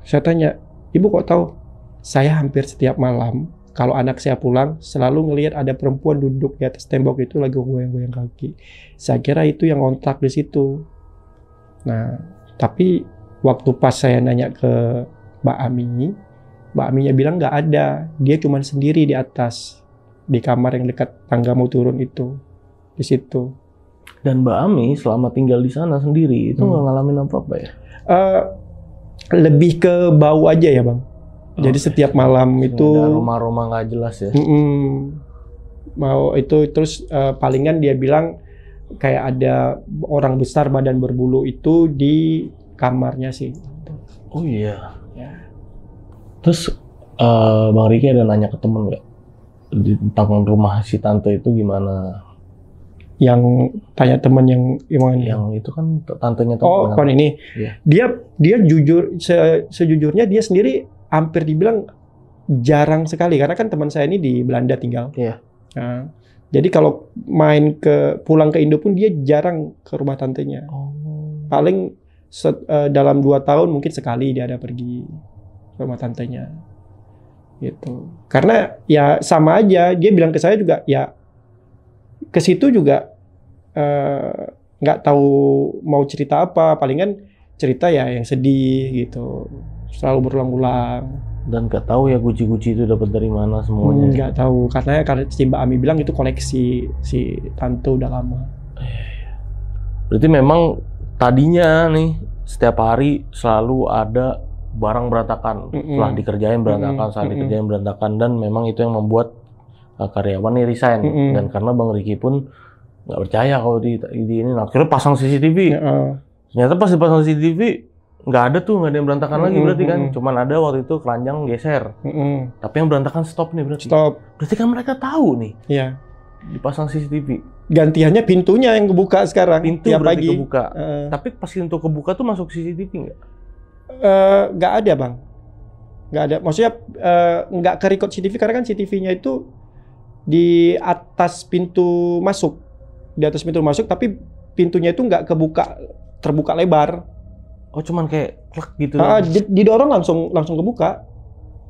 Saya tanya, ibu kok tahu? Saya hampir setiap malam kalau anak saya pulang selalu ngelihat ada perempuan duduk di atas tembok itu lagi goyang-goyang kaki. Saya kira itu yang ngontrak di situ. Nah, tapi waktu pas saya nanya ke Mbak Aminya bilang nggak ada. Dia cuma sendiri di atas, di kamar yang dekat tangga mau turun itu, di situ.
Dan Mbak Ami selama tinggal di sana sendiri itu nggak ngalamin apa-apa ya?
Lebih ke bau aja ya bang. Jadi setiap malam itu
ada aroma-aroma nggak jelas ya.
Mau itu terus palingan dia bilang kayak ada orang besar badan berbulu itu di kamarnya sih.
Oh iya.
Ya.
Terus Bang Riki ada nanya ke temen nggak tentang rumah si tante itu gimana?
Yang tanya teman yang gimana?
Yang itu kan tantenya teman.
Oh, kan ini. Iya. Dia jujur sejujurnya dia sendiri hampir dibilang jarang sekali karena kan teman saya ini di Belanda tinggal.
Iya.
Nah, jadi kalau pulang ke Indo pun dia jarang ke rumah tantenya.
Oh.
Paling dalam 2 tahun mungkin sekali dia ada pergi ke rumah tantenya. Gitu. Karena ya sama aja, dia bilang ke saya juga ya ke situ juga nggak tahu mau cerita apa, palingan cerita ya yang sedih gitu. Selalu berulang-ulang.
Dan nggak tahu ya guci-guci itu dapat dari mana semuanya.
Nggak tahu karena si Mbak Ami bilang itu koleksi si tante udah lama.
Berarti memang tadinya nih setiap hari selalu ada barang berantakan. Setelah dikerjain berantakan, saat dikerjain berantakan, dan memang itu yang membuat karyawan nih resign. Dan karena Bang Riki pun nggak percaya kalau di ini, akhirnya pasang CCTV. Ternyata pas dipasang CCTV nggak ada yang berantakan lagi berarti kan. Cuman ada waktu itu keranjang geser. Tapi yang berantakan stop nih berarti.
Stop.
Berarti kan mereka tahu nih.
Iya.
Dipasang CCTV.
Gantiannya pintunya yang kebuka sekarang.
Pintu
tiap
berarti
pagi
kebuka. Tapi pas pintu kebuka tuh masuk CCTV nggak?
Nggak ada bang. Nggak ada. Maksudnya nggak ke-record CCTV karena kan CCTV-nya itu di atas pintu masuk. Di atas pintu masuk tapi pintunya itu nggak terbuka lebar.
Oh, cuman kayak klek gitu.
Didorong langsung kebuka.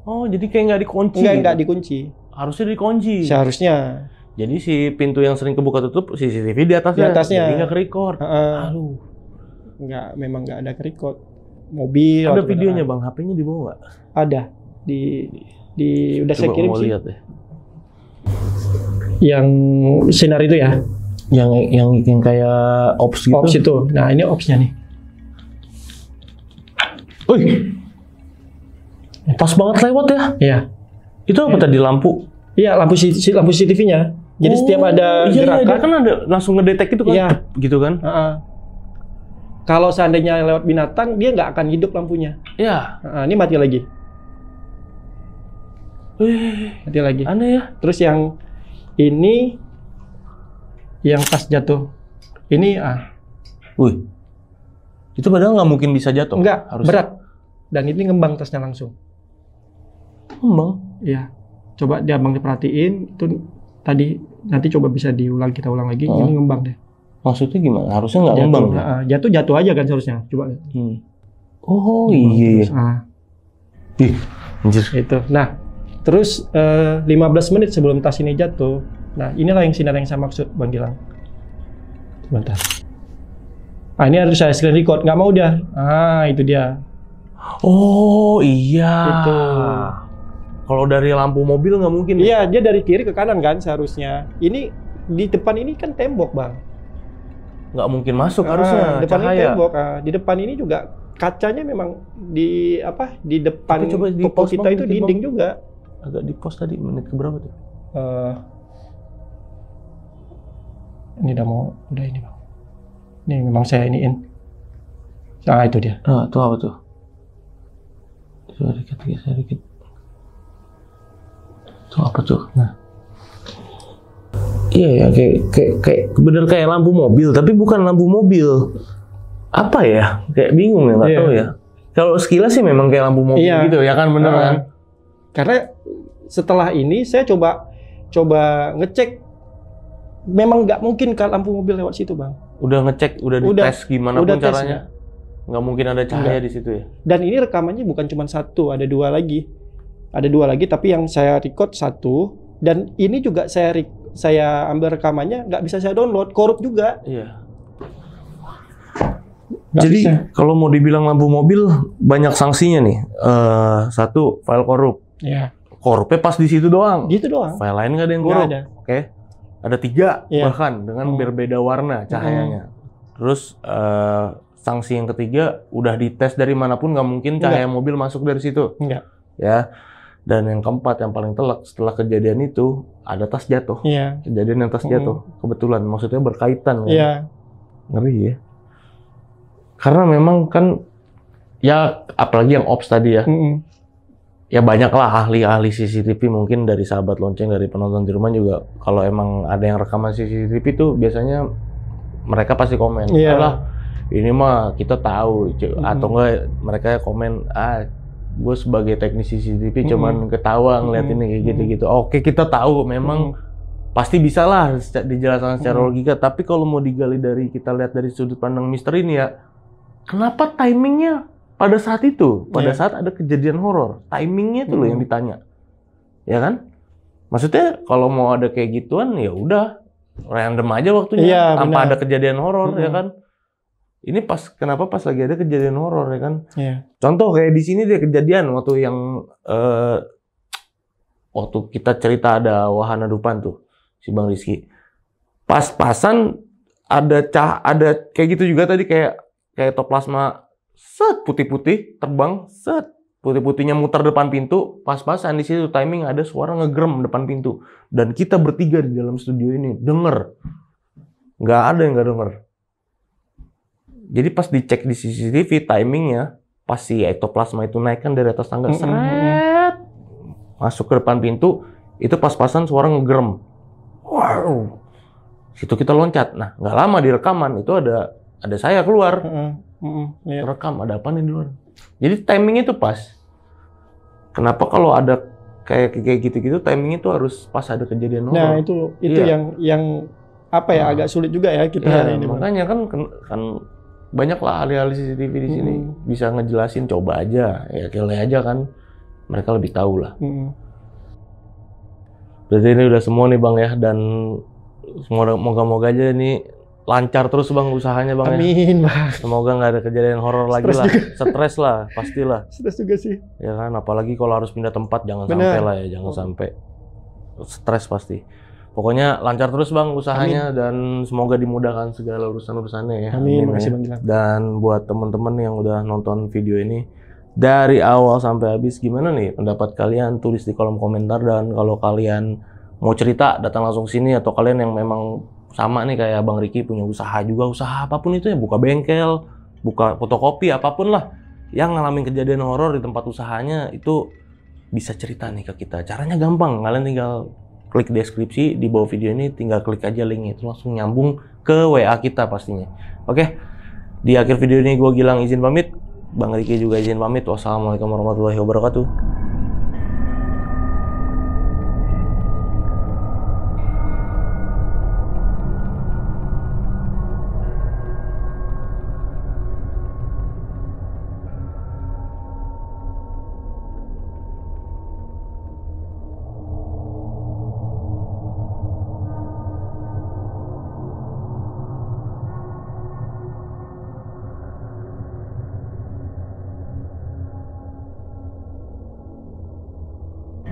Oh, jadi kayak nggak dikunci.
Nggak dikunci.
Harusnya dikunci.
Seharusnya.
Jadi si pintu yang sering kebuka tutup CCTV di atasnya. Jadi nggak ke-record. Aduh.
Memang nggak ada ke-record. Mobil.
Ada videonya bang, HP-nya dibawa nggak?
Ada. Udah saya kirim sih.
Lihat ya.
Yang sinar itu ya.
Yang kayak ops gitu.
Ops itu. Nah ini opsnya nih.
Wih, pas banget lewat ya?
Iya.
Itu apa tadi, lampu?
Iya, lampu CCTV-nya. Jadi setiap ada gerakan,
dia kan ada langsung ngedetek itu kan?
Iya.
Gitu kan?
Kalau seandainya lewat binatang, dia nggak akan hidup lampunya.
Iya.
Ini mati lagi. Mati lagi.
Aneh ya.
Terus yang ini, yang pas jatuh, ini
Wih. Itu padahal nggak mungkin bisa jatuh.
Enggak, berat. Dan ini ngembang tasnya langsung.
Ngembang?
Iya. Coba dia abang diperhatiin, itu tadi nanti coba bisa kita ulang lagi. Ini ngembang deh.
Maksudnya gimana? Harusnya nggak ngembang.
Jatuh aja kan seharusnya. Coba.
Oh iya. Ih, anjir.
Itu. Nah, terus 15 menit sebelum tas ini jatuh. Nah, inilah yang sinar yang saya maksud Bang Gilang. Sebentar. Ini harus saya screen record, nggak mau dia. Itu dia.
Oh iya.
Itu.
Kalau dari lampu mobil nggak mungkin.
Iya, dia dari kiri ke kanan kan seharusnya. Ini di depan ini kan tembok bang.
Nggak mungkin masuk harusnya.
Depan
cahaya.
ini tembok. Di depan ini juga kacanya memang di depan toko kita itu dinding juga.
Agak di pos tadi, menit keberapa tuh?
Ini udah ini bang. Ini memang saya iniin. Itu dia.
Itu apa tuh? Sedikit. Itu apa tuh? Nah. Iya ya, kayak bener kayak lampu mobil, tapi bukan lampu mobil. Apa ya? Kayak bingung ya, nggak tahu ya. Kalau sekilas sih memang kayak lampu mobil gitu ya kan, bener kan?
Karena setelah ini saya coba ngecek memang nggak mungkin kan lampu mobil lewat situ, Bang.
Udah ngecek, udah dites gimana pun caranya. Nggak mungkin ada cahaya di situ ya.
Dan ini rekamannya bukan cuma satu, ada dua lagi. Ada dua lagi, tapi yang saya record satu. Dan ini juga saya ambil rekamannya, nggak bisa saya download, korup juga.
Iya. Jadi kalau mau dibilang lampu mobil banyak sanksinya nih. Satu, file korup.
Iya.
Korupnya pas di situ doang.
Gitu doang.
File lain nggak ada yang korup. Oke. Ada 3 bahkan dengan berbeda warna cahayanya. Terus sanksi yang ketiga, udah dites dari manapun nggak mungkin cahaya mobil masuk dari situ.
Enggak.
Ya. Dan yang keempat, yang paling telak, setelah kejadian itu ada tas jatuh.
Iya.
Kejadian yang tas jatuh. Kebetulan, maksudnya berkaitan.
Iya.
Ngeri ya. Karena memang kan, ya apalagi yang ops tadi ya. Ya banyaklah ahli-ahli CCTV mungkin dari sahabat lonceng, dari penonton di rumah juga. Kalau emang ada yang rekaman CCTV itu biasanya mereka pasti komen. Alah, ini mah kita tahu. Atau enggak mereka komen, gue sebagai teknisi CCTV cuman ketawa ngeliat ini kayak gitu-gitu. Oke, kita tahu memang pasti bisa lah dijelaskan secara logika. Tapi kalau mau digali dari, kita lihat dari sudut pandang misteri ini ya, kenapa timingnya pada saat itu, pada saat ada kejadian horor, timingnya itu loh yang ditanya, ya kan? Maksudnya kalau mau ada kayak gituan ya udah random aja waktunya, tanpa ada kejadian horor, ya kan? Ini pas, kenapa pas lagi ada kejadian horor, ya kan? Contoh kayak di sini dia kejadian waktu yang waktu kita cerita ada wahana Dupan tuh, si Bang Rizky, pas-pasan ada kayak gitu juga tadi, kayak toplasma set putih-putih terbang, set putih-putihnya muter depan pintu, pas-pasan di situ timing ada suara ngegrem depan pintu, dan kita bertiga di dalam studio ini denger, nggak ada yang nggak denger. Jadi pas dicek di CCTV timingnya pas si ektoplasma itu naik kan dari atas tangga, seret masuk ke depan pintu, itu pas-pasan suara ngegrem. Wow, situ kita loncat. Nah, nggak lama di rekaman itu ada saya keluar. Rekam, ada apa nih di luar. Jadi timingnya itu pas. Kenapa kalau ada kayak gitu-gitu timingnya itu harus pas ada kejadian horor.
Nah, itu yang apa ya, agak sulit juga ya kita hari ini.
Makanya kan banyak lah ahli-ahli CCTV di sini bisa ngejelasin, coba aja ya, kele aja kan. Mereka lebih tahu lah. Berarti ini udah semua nih Bang ya, dan moga-moga aja ini lancar terus Bang usahanya Bang.
Amin,
ya. Bang. Semoga nggak ada kejadian horor lagi lah. Stres lah, pastilah.
Stres juga sih.
Ya kan, apalagi kalau harus pindah tempat, jangan sampai lah ya, jangan sampai. Stres pasti. Pokoknya lancar terus Bang usahanya. Amin. Dan semoga dimudahkan segala urusan-urusannya ya.
Amin, makasih Bang.
Dan buat teman-teman yang udah nonton video ini dari awal sampai habis, gimana nih pendapat kalian? Tulis di kolom komentar, dan kalau kalian mau cerita datang langsung sini, atau kalian yang memang sama nih kayak Bang Ricky punya usaha juga, usaha apapun itu ya, buka bengkel, buka fotokopi, apapun lah yang ngalamin kejadian horor di tempat usahanya, itu bisa cerita nih ke kita. Caranya gampang, kalian tinggal klik deskripsi di bawah video ini, tinggal klik aja linknya, itu langsung nyambung ke WA kita pastinya. Oke, di akhir video ini gue Gilang izin pamit, Bang Ricky juga izin pamit. Wassalamualaikum warahmatullahi wabarakatuh.